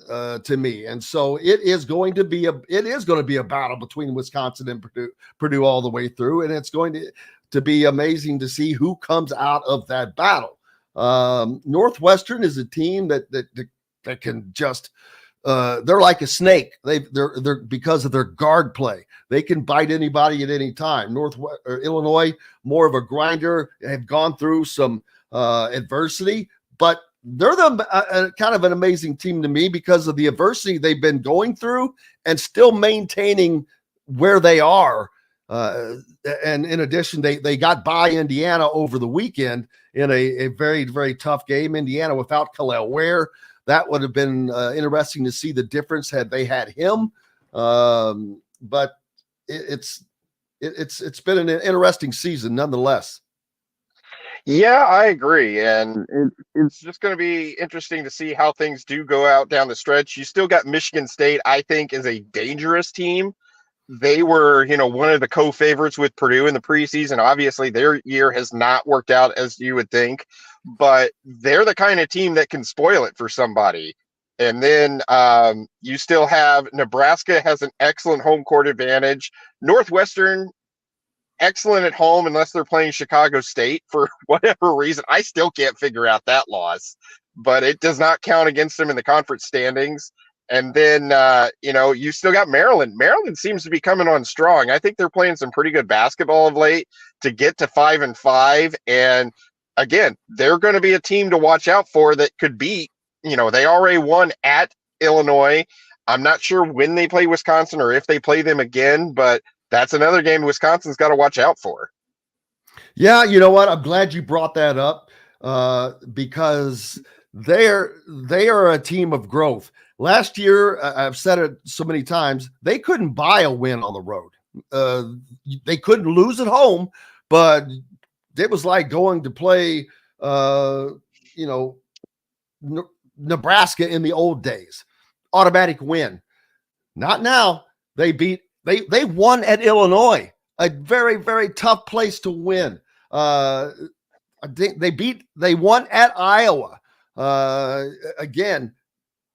to me. And so it is going to be a battle between Wisconsin and Purdue all the way through. And it's going to be amazing to see who comes out of that battle. Northwestern is a team that can just they're like a snake. They're because of their guard play. They can bite anybody at any time. Illinois, more of a grinder, have gone through some adversity, but they're kind of an amazing team to me because of the adversity they've been going through and still maintaining where they are. And in addition, they got by Indiana over the weekend in a very, very tough game. Indiana without Khalil Ware. That would have been interesting to see the difference had they had him. But it's been an interesting season nonetheless. Yeah, I agree. And it's just going to be interesting to see how things do go out down the stretch. You still got Michigan State, I think, is a dangerous team. They were, one of the co-favorites with Purdue in the preseason. Obviously, their year has not worked out as you would think, but they're the kind of team that can spoil it for somebody. And then you still have Nebraska has an excellent home court advantage. Northwestern, excellent at home unless they're playing Chicago State for whatever reason. I still can't figure out that loss, but it does not count against them in the conference standings. And then, you still got Maryland. Maryland seems to be coming on strong. I think they're playing some pretty good basketball of late to get to 5-5. And again, they're going to be a team to watch out for that could beat, they already won at Illinois. I'm not sure when they play Wisconsin or if they play them again, but that's another game Wisconsin's got to watch out for. Yeah, you know what? I'm glad you brought that up because they are a team of growth. Last year, I've said it so many times, they couldn't buy a win on the road. They couldn't lose at home, but it was like going to play, Nebraska in the old days. Automatic win. Not now. They won at Illinois, a very, very tough place to win. They won at Iowa. Again,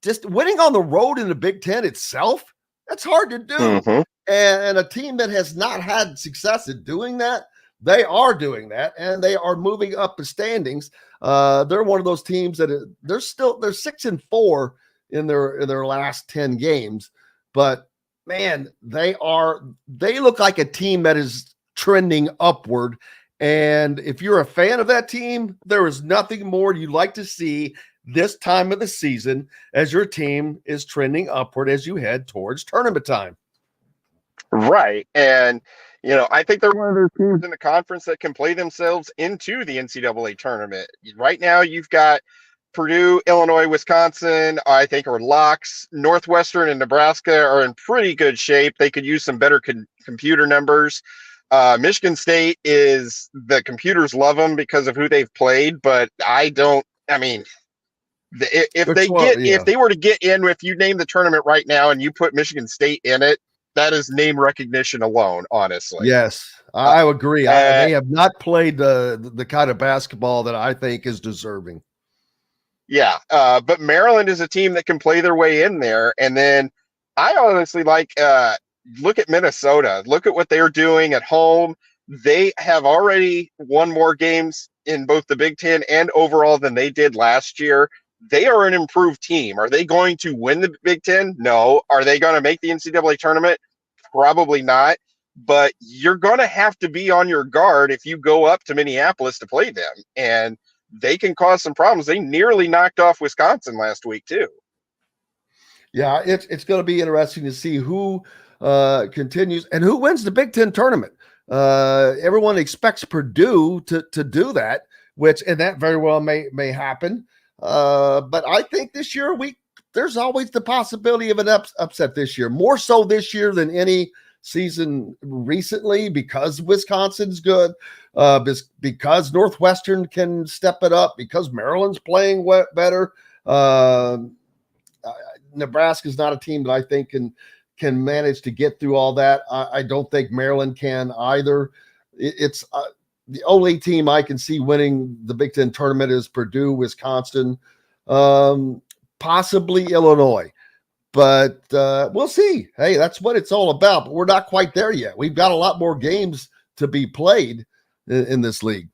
just winning on the road in the Big Ten itself, that's hard to do. Mm-hmm. And a team that has not had success at doing that, they are doing that, and they are moving up the standings. They're one of those teams that they're 6-4 in their last 10 games, but man, they look like a team that is trending upward. And if you're a fan of that team, there is nothing more you'd like to see this time of the season as your team is trending upward as you head towards tournament time. Right. And, I think they're one of those teams in the conference that can play themselves into the NCAA tournament. Right now, you've got Purdue, Illinois, Wisconsin, I think are locks. Northwestern and Nebraska are in pretty good shape. They could use some better computer numbers. Michigan State the computers love them because of who they've played, but if they were to get in, if you name the tournament right now and you put Michigan State in it, that is name recognition alone, honestly. Yes, I agree. They have not played the kind of basketball that I think is deserving. Yeah, but Maryland is a team that can play their way in there. And then I honestly look at Minnesota. Look at what they're doing at home. They have already won more games in both the Big Ten and overall than they did last year. They are an improved team. Are they going to win the Big Ten? No. Are they going to make the NCAA tournament? Probably not. But you're going to have to be on your guard if you go up to Minneapolis to play them. And they can cause some problems. They nearly knocked off Wisconsin last week, too. Yeah, it's going to be interesting to see who continues and who wins the Big Ten tournament. Everyone expects Purdue to do that, and that very well may happen. But I think this year there's always the possibility of an upset this year, more so this year than any season recently, because Wisconsin's good, because Northwestern can step it up, because Maryland's playing better. Nebraska's not a team that I think can manage to get through all that. I don't think Maryland can either. the only team I can see winning the Big Ten tournament is Purdue, Wisconsin, possibly Illinois. But we'll see. Hey, that's what it's all about. But we're not quite there yet. We've got a lot more games to be played in this league.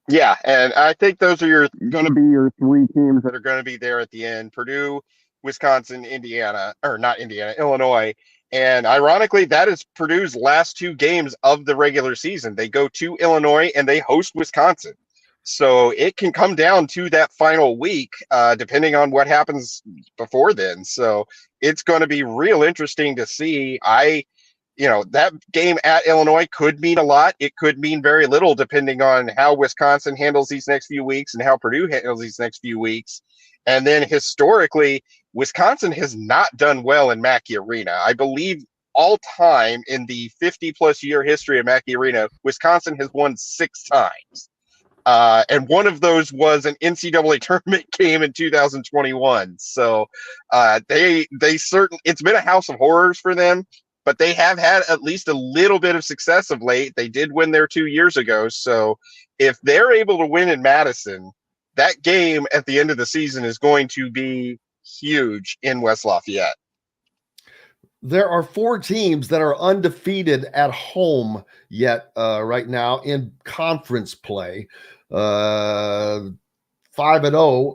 Yeah, and I think those are going to be your three teams that are going to be there at the end: Purdue, Wisconsin, Illinois. And ironically, that is Purdue's last two games of the regular season. They go to Illinois and they host Wisconsin. So it can come down to that final week, depending on what happens before then. So it's going to be real interesting to see. That game at Illinois could mean a lot. It could mean very little, depending on how Wisconsin handles these next few weeks and how Purdue handles these next few weeks. And then historically, Wisconsin has not done well in Mackey Arena. I believe all time in the 50-plus year history of Mackey Arena, Wisconsin has won 6 times. And one of those was an NCAA tournament game in 2021. So it's been a house of horrors for them, but they have had at least a little bit of success of late. They did win there 2 years ago. So if they're able to win in Madison, that game at the end of the season is going to be huge in West Lafayette. There are 4 teams that are undefeated at home yet right now in conference play. 5-0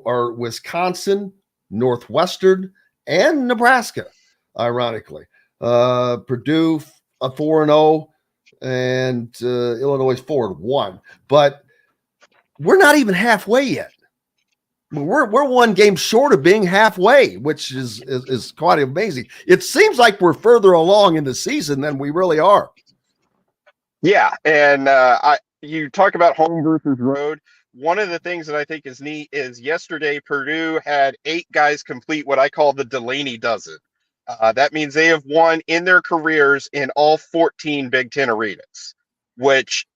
are Wisconsin, Northwestern, and Nebraska, ironically. Purdue 4-0, and Illinois 4-1. But we're not even halfway yet. We're one game short of being halfway, which is quite amazing. It seems like we're further along in the season than we really are. Yeah, and you talk about home versus road. One of the things that I think is neat is yesterday Purdue had 8 guys complete what I call the Delaney dozen. That means they have won in their careers in all 14 Big Ten arenas, which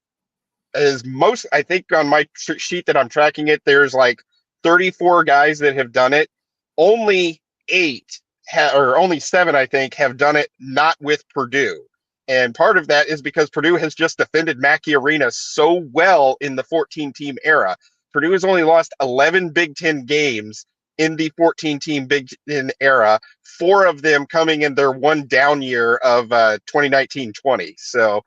is most, I think on my sheet that I'm tracking it, there's like 34 guys that have done it. Only 7, I think, have done it not with Purdue. And part of that is because Purdue has just defended Mackey Arena so well in the 14-team era. Purdue has only lost 11 Big Ten games in the 14-team Big Ten era, 4 of them coming in their one down year of 2019-20. So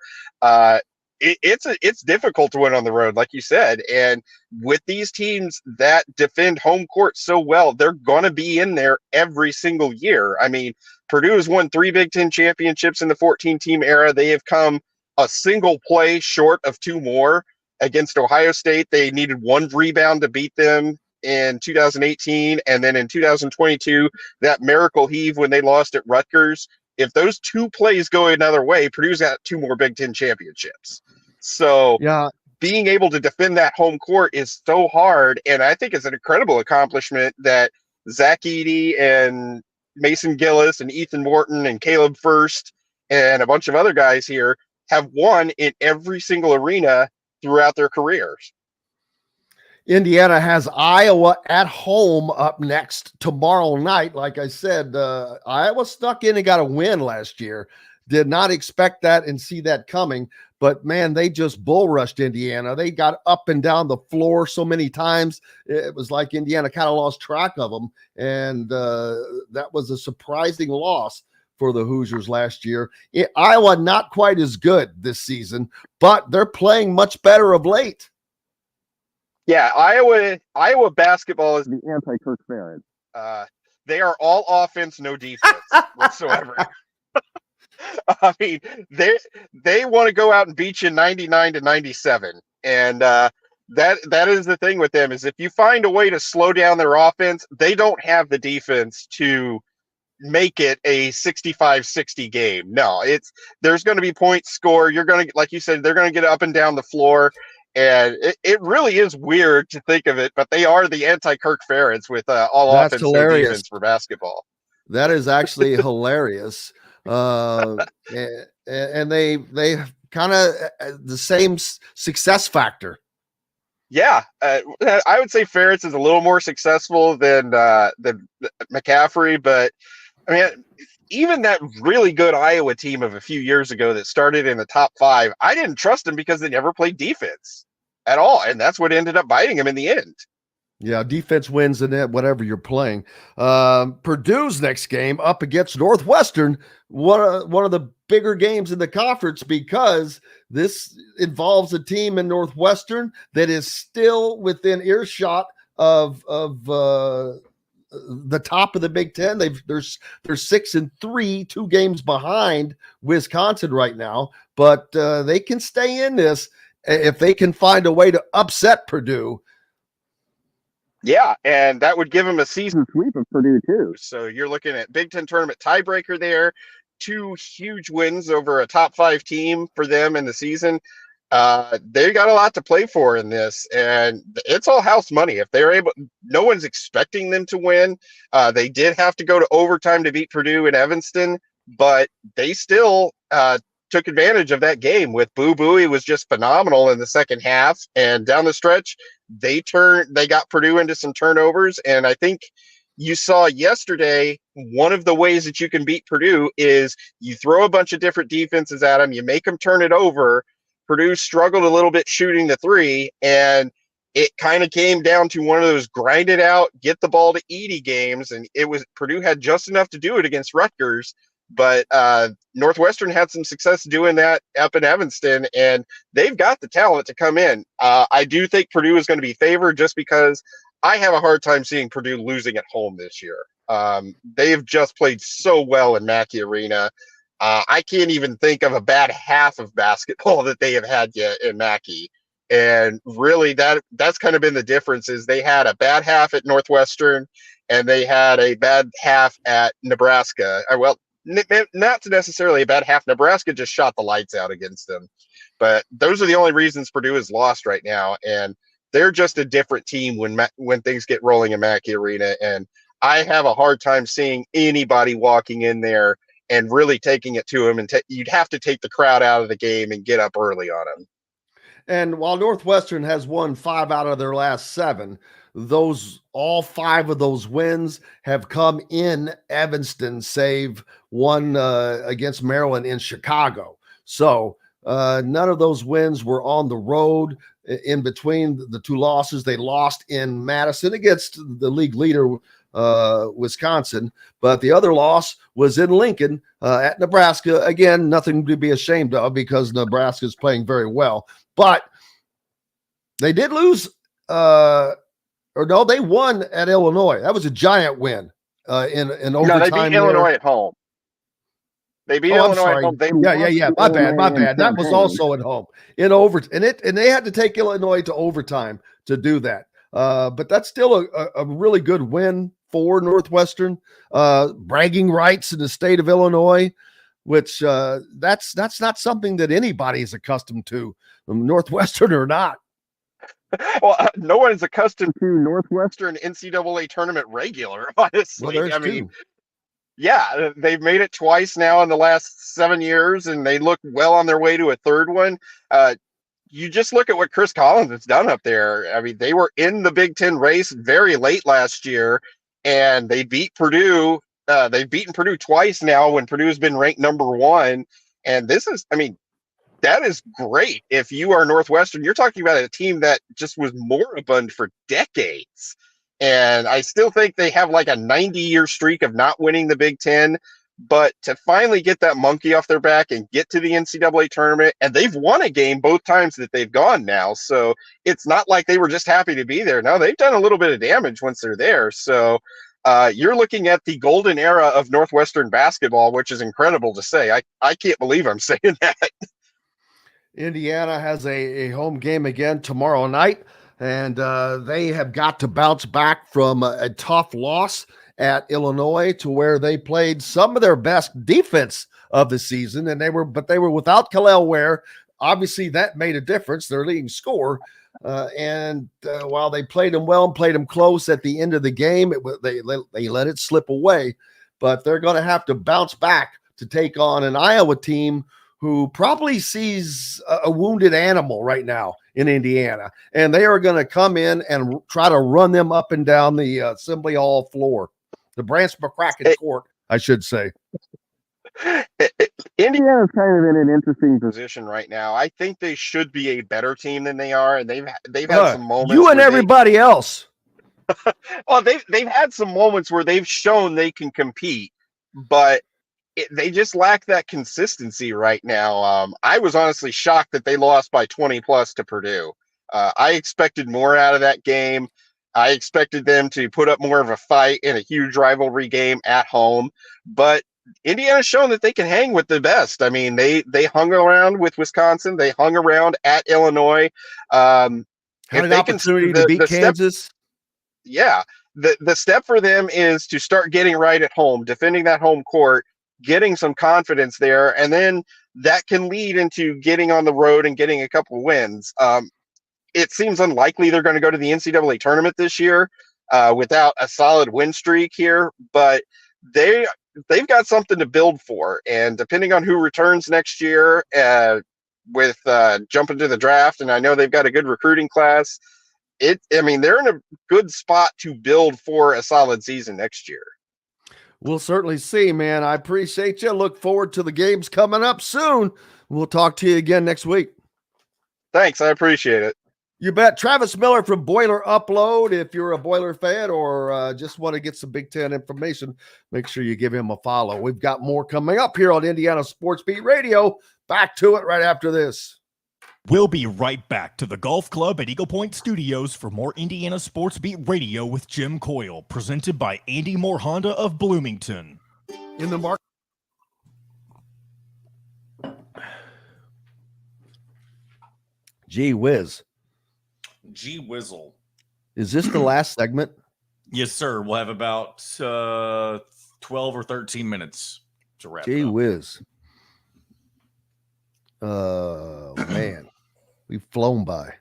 it's difficult to win on the road, like you said. And with these teams that defend home court so well, they're going to be in there every single year. I mean, Purdue has won 3 Big Ten championships in the 14-team era. They have come a single play short of 2 more. Against Ohio State, they needed 1 rebound to beat them in 2018. And then in 2022, that miracle heave when they lost at Rutgers. If those 2 plays go another way, Purdue's got 2 more Big Ten championships. So yeah, being able to defend that home court is so hard. And I think it's an incredible accomplishment that Zach Edey and Mason Gillis and Ethan Morton and Caleb First and a bunch of other guys here have won in every single arena throughout their careers. Indiana has Iowa at home up next tomorrow night. Like I said, Iowa stuck in and got a win last year. Did not expect that and see that coming. But, man, they just bull rushed Indiana. They got up and down the floor so many times. It was like Indiana kind of lost track of them. And that was a surprising loss for the Hoosiers last year. Iowa not quite as good this season, but they're playing much better of late. Yeah, Iowa basketball is the anti-Kirk Ferentz. They are all offense, no defense whatsoever. I mean, they want to go out and beat you 99-97, and that is the thing with them is if you find a way to slow down their offense, they don't have the defense to make it a 65-60 game. No, there's going to be points scored. You're going to, like you said, they're going to get up and down the floor. And it really is weird to think of it, but they are the anti-Kirk Ferentz with all That's offense hilarious. and defense for basketball. That is actually hilarious. And they kind of the same success factor. Yeah, I would say Ferentz is a little more successful than McCaffrey, but I mean, even that really good Iowa team of a few years ago that started in the top 5, I didn't trust them because they never played defense at all. And that's what ended up biting them in the end. Yeah, defense wins in it, whatever you're playing. Purdue's next game up against Northwestern, one of the bigger games in the conference, because this involves a team in Northwestern that is still within earshot of the top of the Big Ten. They're 6-3, 2 games behind Wisconsin right now, but they can stay in this if they can find a way to upset Purdue. Yeah, and that would give them a season sweep of Purdue too. So you're looking at Big Ten tournament tiebreaker there, 2 huge wins over a top 5 team for them in the season. They got a lot to play for in this, and it's all house money. If they're able, no one's expecting them to win. They did have to go to overtime to beat Purdue in Evanston, but they still took advantage of that game with Boo Boo. He was just phenomenal in the second half, and down the stretch, they got Purdue into some turnovers. And I think you saw yesterday, one of the ways that you can beat Purdue is you throw a bunch of different defenses at them, you make them turn it over. Purdue struggled a little bit shooting the 3, and it kind of came down to one of those grind it out, get the ball to Edey games. And Purdue had just enough to do it against Rutgers. But Northwestern had some success doing that up in Evanston, and they've got the talent to come in. I do think Purdue is going to be favored just because I have a hard time seeing Purdue losing at home this year. They've just played so well in Mackey Arena. I can't even think of a bad half of basketball that they have had yet in Mackey. And really that's kind of been the difference, is they had a bad half at Northwestern and they had a bad half at Nebraska. Not necessarily a bad half. Nebraska just shot the lights out against them. But those are the only reasons Purdue is lost right now. And they're just a different team when things get rolling in Mackey Arena. And I have a hard time seeing anybody walking in there and really taking it to them. And you'd have to take the crowd out of the game and get up early on them. And while Northwestern has won 5 out of their last 7, all 5 of those wins have come in Evanston, save one against Maryland in Chicago. So none of those wins were on the road. In between the 2 losses, they lost in Madison against the league leader, Wisconsin, but the other loss was in Lincoln at Nebraska. Again, nothing to be ashamed of because Nebraska is playing very well, but they did lose. They won at Illinois. That was a giant win in overtime. No, they beat Illinois at home. They beat Illinois at home. Yeah. My bad. That was also at home in overtime, and they had to take Illinois to overtime to do that. But that's still a really good win for Northwestern. Bragging rights in the state of Illinois, which that's not something that anybody is accustomed to, Northwestern or not. Well, no one is accustomed to Northwestern NCAA tournament regular, honestly. Well, I mean, yeah, they've made it twice now in the last 7 years, and they look well on their way to a third one. You just look at what Chris Collins has done up there. I mean, they were in the Big Ten race very late last year, and they beat Purdue. They've beaten Purdue twice now when Purdue has been ranked number 1. And that is great. If you are Northwestern, you're talking about a team that just was moribund for decades. And I still think they have like a 90-year streak of not winning the Big Ten. But to finally get that monkey off their back and get to the NCAA tournament, and they've won a game both times that they've gone now. So it's not like they were just happy to be there. No, they've done a little bit of damage once they're there. So you're looking at the golden era of Northwestern basketball, which is incredible to say. I can't believe I'm saying that. Indiana has a home game again tomorrow night, and they have got to bounce back from a tough loss at Illinois, to where they played some of their best defense of the season, and they were without Kalel Ware. Obviously, that made a difference, their leading scorer. And while they played them well and played them close at the end of the game, they let it slip away. But they're going to have to bounce back to take on an Iowa team who probably sees a wounded animal right now in Indiana, and they are going to come in and try to run them up and down the Assembly Hall floor. The Branch McCracken court, I should say. Indiana's kind of in an interesting position right now. I think they should be a better team than they are, and they've had some moments. You and everybody else. Well, they've had some moments where they've shown they can compete, but they just lack that consistency right now. I was honestly shocked that they lost by 20 plus to Purdue. I expected more out of that game. I expected them to put up more of a fight in a huge rivalry game at home, but Indiana's shown that they can hang with the best. I mean, they hung around with Wisconsin. They hung around at Illinois. Had an opportunity to beat Kansas. The step for them is to start getting right at home, defending that home court, getting some confidence there, and then that can lead into getting on the road and getting a couple wins. It seems unlikely they're going to go to the NCAA tournament this year without a solid win streak here, but they've got something to build for, and depending on who returns next year with jumping to the draft, and I know they've got a good recruiting class, they're in a good spot to build for a solid season next year. We'll certainly see, man. I appreciate you. Look forward to the games coming up soon. We'll talk to you again next week. Thanks. I appreciate it. You bet. Travis Miller from Boiler Upload. If you're a Boiler fan or just want to get some Big Ten information, make sure you give him a follow. We've got more coming up here on Indiana Sports Beat Radio. Back to it right after this. We'll be right back to the Golf Club at Eagle Point Studios for more Indiana Sports Beat Radio with Jim Coyle, presented by Andy Moore Honda of Bloomington. In the market. Gee whiz. Gee whizzle. Is this the last segment? Yes, sir. We'll have about 12 or 13 minutes to wrap Gee it up. whiz. Man. We've flown by.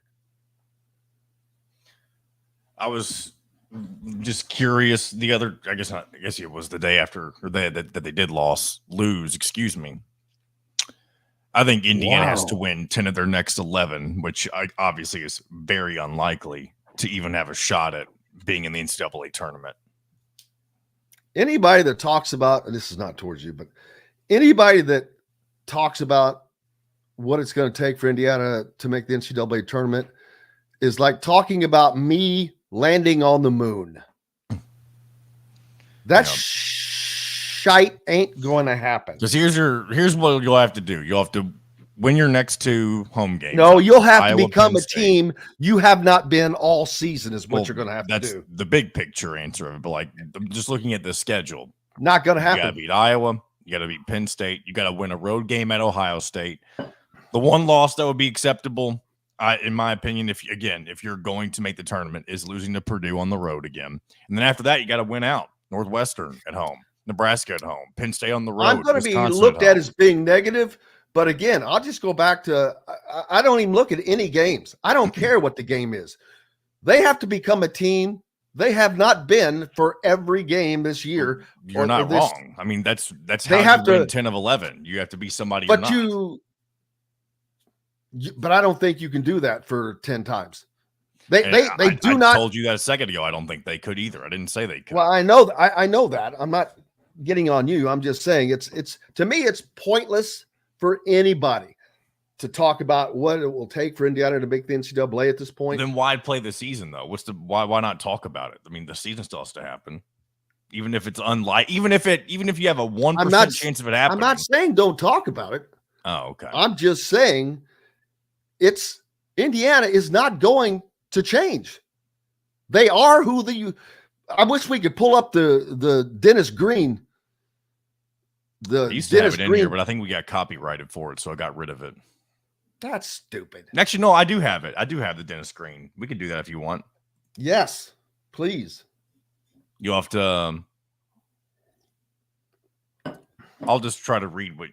I was just curious I guess it was the day after or that they did lose, excuse me. I think Indiana has to win 10 of their next 11, which obviously is very unlikely to even have a shot at being in the NCAA tournament. Anybody that talks about, and this is not towards you, but anybody that talks about what it's going to take for Indiana to make the NCAA tournament is like talking about me landing on the moon. That shite ain't going to happen. Because here's what you'll have to do. You'll have to win your next 2 home games. No, you'll have Iowa, to become Penn a State. team you have not been all season is what you're going to have to do. That's the big picture answer of it. But like just looking at the schedule, not going to happen. You got to beat Iowa. You got to beat Penn State. You got to win a road game at Ohio State. The one loss that would be acceptable, in my opinion, if you're going to make the tournament, is losing to Purdue on the road again. And then after that, you got to win out. Northwestern at home, Nebraska at home, Penn State on the road. I'm going to be looked at as being negative, but again, I'll just go back to I don't even look at any games. I don't care what the game is. They have to become a team. They have not been for every game this year. You're not wrong. I mean, that's how you win 10 of 11. You have to be somebody. But but I don't think you can do that for 10 times. They do not. I told you that a second ago. I don't think they could either. I didn't say they could. Well, I know that. I'm not getting on you. I'm just saying it's to me, it's pointless for anybody to talk about what it will take for Indiana to make the NCAA at this point. Then why play the season though? Why not talk about it? I mean, the season still has to happen. Even if it's even if you have a 1% chance of it happening. I'm not saying don't talk about it. Oh, okay. I'm just saying Indiana is not going to change. They are I wish we could pull up the Dennis Green. I used to have it in here, but I think we got copyrighted for it, so I got rid of it. That's stupid. Actually, no, I do have it. I do have the Dennis Green. We could do that if you want. Yes, please. You'll have to. I'll just try to read what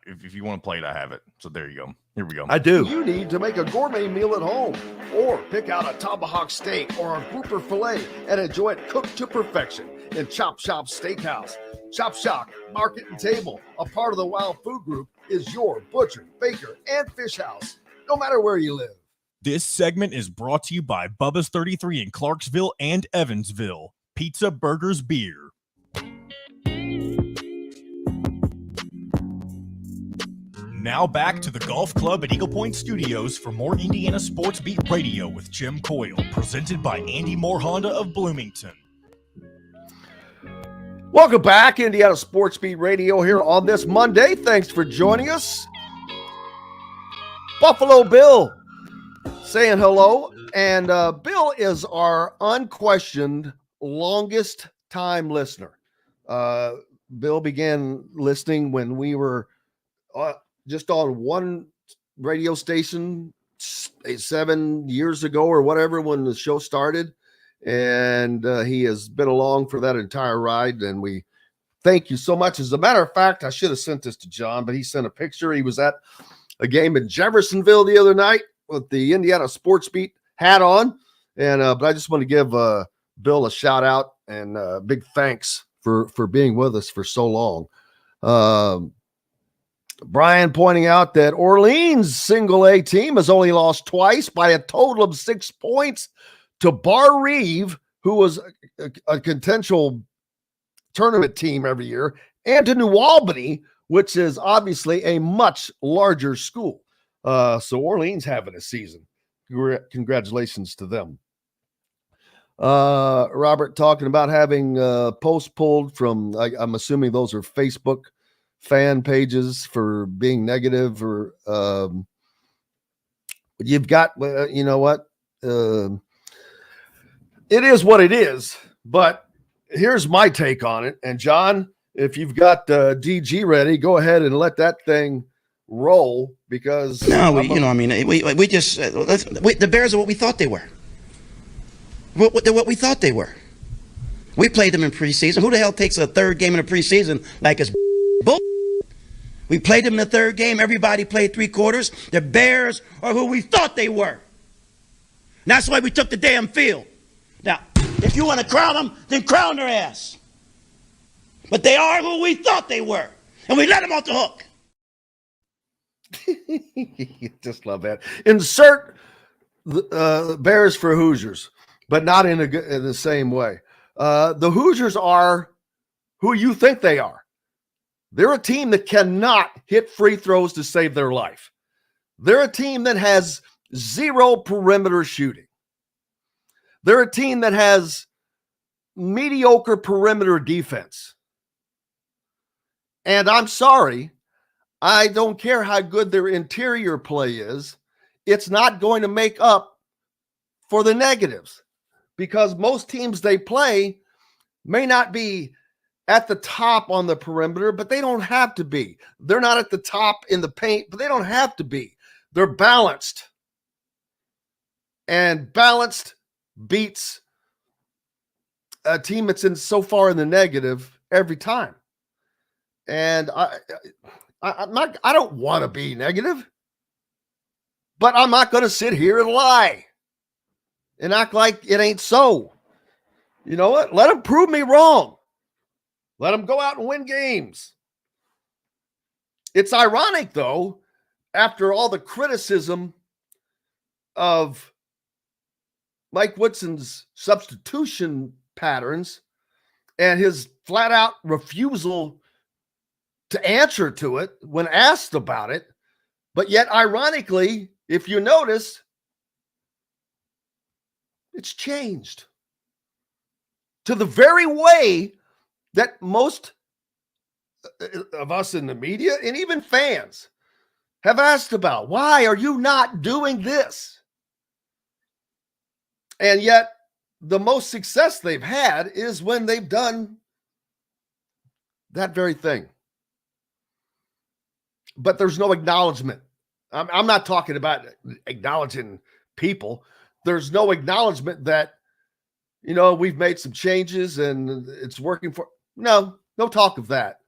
if you want to play it, I have it. So there you go. Here we go. I do. You need to make a gourmet meal at home, or pick out a tomahawk steak or a grouper fillet and enjoy it cooked to perfection in Chop Shop Steakhouse. Chop Shop Market and Table, a part of the Wild Food Group, is your butcher, baker, and fish house, no matter where you live. This segment is brought to you by Bubba's 33 in Clarksville and Evansville. Pizza, burgers, beer. Now back to the Golf Club at Eagle Point Studios for more Indiana Sports Beat Radio with Jim Coyle, presented by Andy Moore Honda of Bloomington. Welcome back, Indiana Sports Beat Radio here on this Monday. Thanks for joining us. Buffalo Bill saying hello. And Bill is our unquestioned longest time listener. Bill began listening when we were just on one radio station 7 years ago or whatever when the show started. And he has been along for that entire ride. And we thank you so much. As a matter of fact, I should have sent this to John, but he sent a picture. He was at a game in Jeffersonville the other night with the Indiana Sports Beat hat on. And but I just want to give Bill a shout out and big thanks for being with us for so long. Brian pointing out that Orleans single A team has only lost twice by a total of 6 points to Bar Reeve, who was a potential tournament team every year, and to New Albany, which is obviously a much larger school. So Orleans having a season. Congratulations to them. Robert talking about having posts pulled from, I'm assuming those are Facebook fan pages for being negative, or you've got, you know what? It is what it is, but here's my take on it. And John, if you've got DG ready, go ahead and let that thing roll, because we just the Bears are what we thought they were. What we thought they were. We played them in preseason. Who the hell takes a third game in the preseason like it's bull? We played them in the third game. Everybody played 3 quarters. The Bears are who we thought they were. And that's why we took the damn field. Now, if you want to crown them, then crown their ass. But they are who we thought they were. And we let them off the hook. Just love that. Insert the Bears for Hoosiers, but not in the same way. The Hoosiers are who you think they are. They're a team that cannot hit free throws to save their life. They're a team that has 0 perimeter shooting. They're a team that has mediocre perimeter defense. And I'm sorry, I don't care how good their interior play is. It's not going to make up for the negatives, because most teams they play may not be at the top on the perimeter, but they don't have to be. They're not at the top in the paint, but they don't have to be. They're balanced. And balanced beats a team that's in so far in the negative every time. And I don't want to be negative, but I'm not going to sit here and lie and act like it ain't so. You know what? Let them prove me wrong. Let them go out and win games. It's ironic, though, after all the criticism of Mike Woodson's substitution patterns and his flat-out refusal to answer to it when asked about it, but yet, ironically, if you notice, it's changed to the very way that most of us in the media and even fans have asked about. Why are you not doing this? And yet, the most success they've had is when they've done that very thing. But there's no acknowledgement. I'm not talking about acknowledging people. There's no acknowledgement that, you know, we've made some changes and it's working for. No talk of that.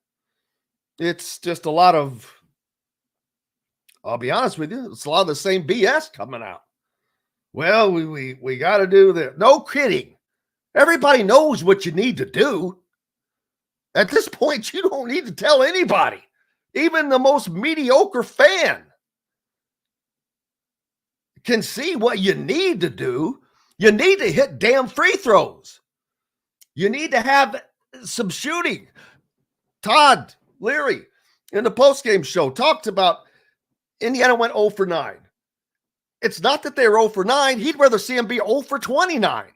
It's just a lot of, I'll be honest with you, it's a lot of the same BS coming out. Well, we got to do that. No kidding. Everybody knows what you need to do. At this point, you don't need to tell anybody. Even the most mediocre fan can see what you need to do. You need to hit damn free throws. You need to have some shooting. Todd Leary in the postgame show talked about Indiana went 0 for 9. It's not that they were 0 for 9. He'd rather see them be 0 for 29.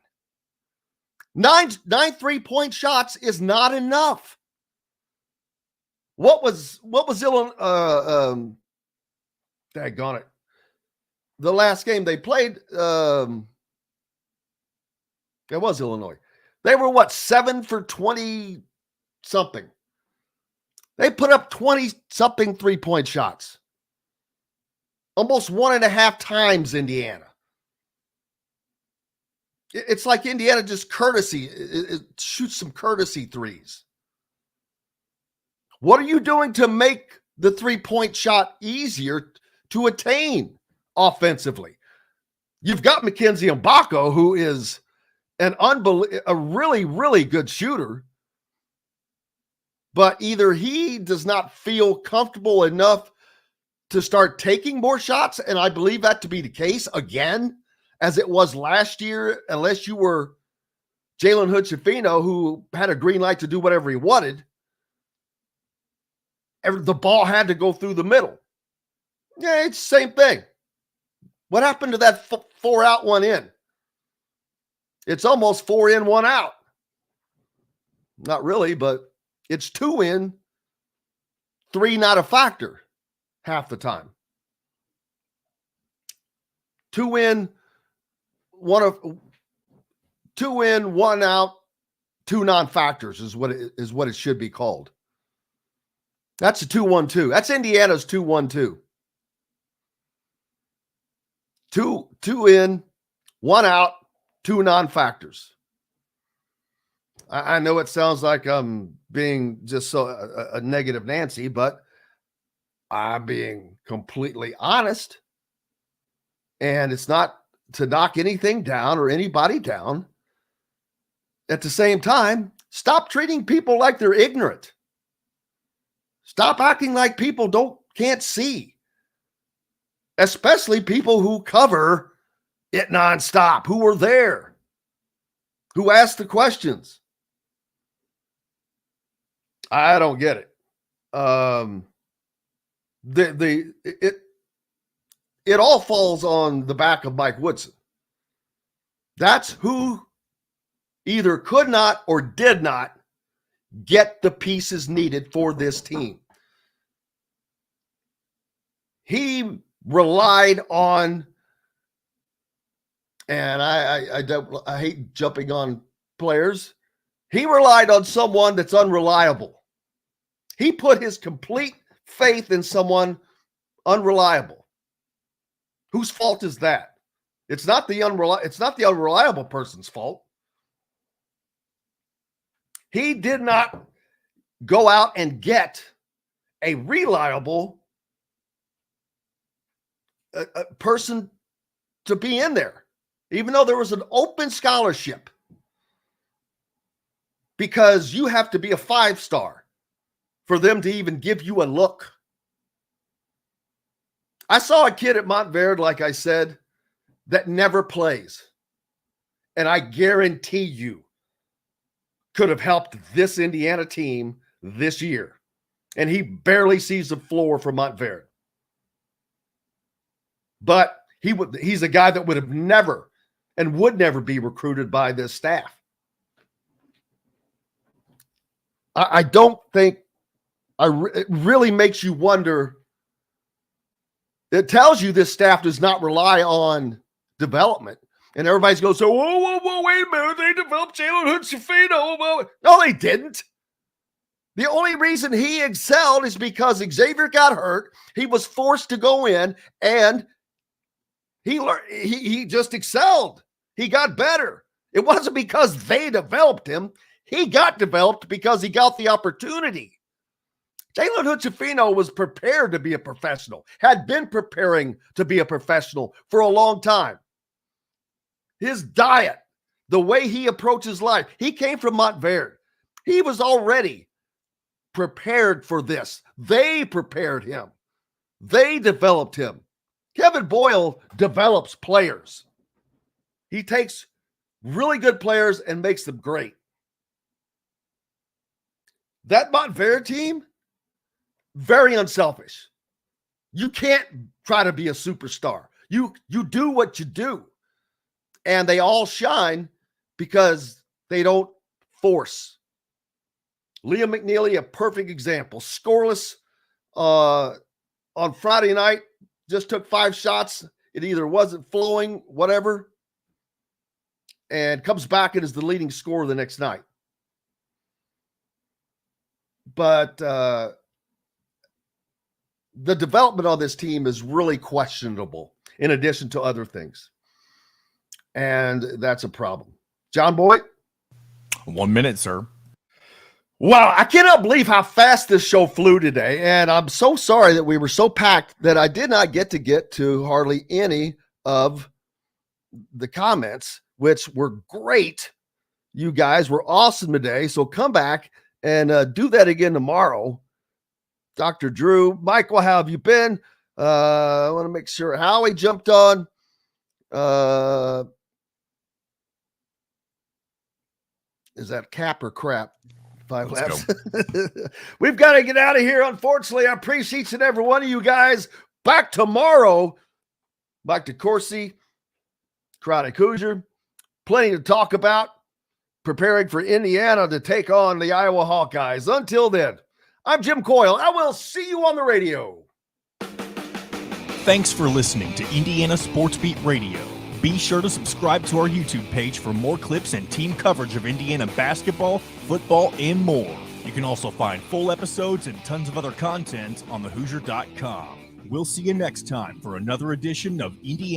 Nine 3-point shots is not enough. What was Illinois? Daggone it. The last game they played, it was Illinois. They were what, 7 for 20 something. They put up 20 something 3-point shots. Almost 1.5 times Indiana. It's like Indiana just courtesy, it shoots some courtesy threes. What are you doing to make the 3-point shot easier to attain offensively? You've got Mackenzie Mbako, who is a really, really good shooter, but either he does not feel comfortable enough to start taking more shots, and I believe that to be the case again, as it was last year, unless you were Jalen Hood-Schifino, who had a green light to do whatever he wanted. The ball had to go through the middle. Yeah, it's the same thing. What happened to that 4 out, 1 in? It's almost 4 in, 1 out. Not really, but it's 2 in, 3 not a factor half the time. 2 in, 1 out, 2 non-factors is what it should be called. That's a 2-1-2. That's Indiana's 2-1-2. 2 in, 1 out, 2 non-factors. I know it sounds like I'm being just a negative Nancy, but I'm being completely honest. And it's not to knock anything down or anybody down. At the same time, stop treating people like they're ignorant. Stop acting like people can't see. Especially people who cover it nonstop, who were there, who asked the questions. I don't get it. It all falls on the back of Mike Woodson. That's who either could not or did not get the pieces needed for this team. He relied on, and I hate jumping on players. He relied on someone that's unreliable. He put his complete faith in someone unreliable. Whose fault is that? It's not the unreliable person's fault. He did not go out and get a reliable person to be in there, even though there was an open scholarship, because you have to be a 5-star for them to even give you a look. I saw a kid at Montverde, like I said, that never plays, and I guarantee you could have helped this Indiana team this year, and he barely sees the floor for Montverde. But he's a guy that would have never and would never be recruited by this staff. I don't think it really makes you wonder. It tells you this staff does not rely on development. And everybody's going to say, whoa, wait a minute. They developed Jalen Hood-Schifino. No, they didn't. The only reason he excelled is because Xavier got hurt. He was forced to go in, and he just excelled. He got better. It wasn't because they developed him. He got developed because he got the opportunity. Jalen Hood-Schifino was prepared to be a professional, had been preparing to be a professional for a long time. His diet, the way he approaches life, he came from Montverde. He was already prepared for this. They prepared him. They developed him. Kevin Boyle develops players. He takes really good players and makes them great. That Montverde team, very unselfish. You can't try to be a superstar. You do what you do. And they all shine because they don't force. Liam McNeely, a perfect example. Scoreless on Friday night, just took 5 shots. It either wasn't flowing, whatever, and comes back and is the leading scorer the next night. But the development on this team is really questionable in addition to other things. And that's a problem. John Boy? 1 minute, sir. Wow, I cannot believe how fast this show flew today. And I'm so sorry that we were so packed that I did not get to hardly any of the comments, which were great. You guys were awesome today. So come back and do that again tomorrow. Dr. Drew, Michael, how have you been? I want to make sure Howie jumped on. Is that cap or crap? 5 laps. We've got to get out of here. Unfortunately, I appreciate each and every one of you guys. Back tomorrow. Back to Corsi, Chronic Hoosier. Plenty to talk about. Preparing for Indiana to take on the Iowa Hawkeyes. Until then, I'm Jim Coyle. I will see you on the radio. Thanks for listening to Indiana Sports Beat Radio. Be sure to subscribe to our YouTube page for more clips and team coverage of Indiana basketball, football, and more. You can also find full episodes and tons of other content on thehoosier.com. We'll see you next time for another edition of Indiana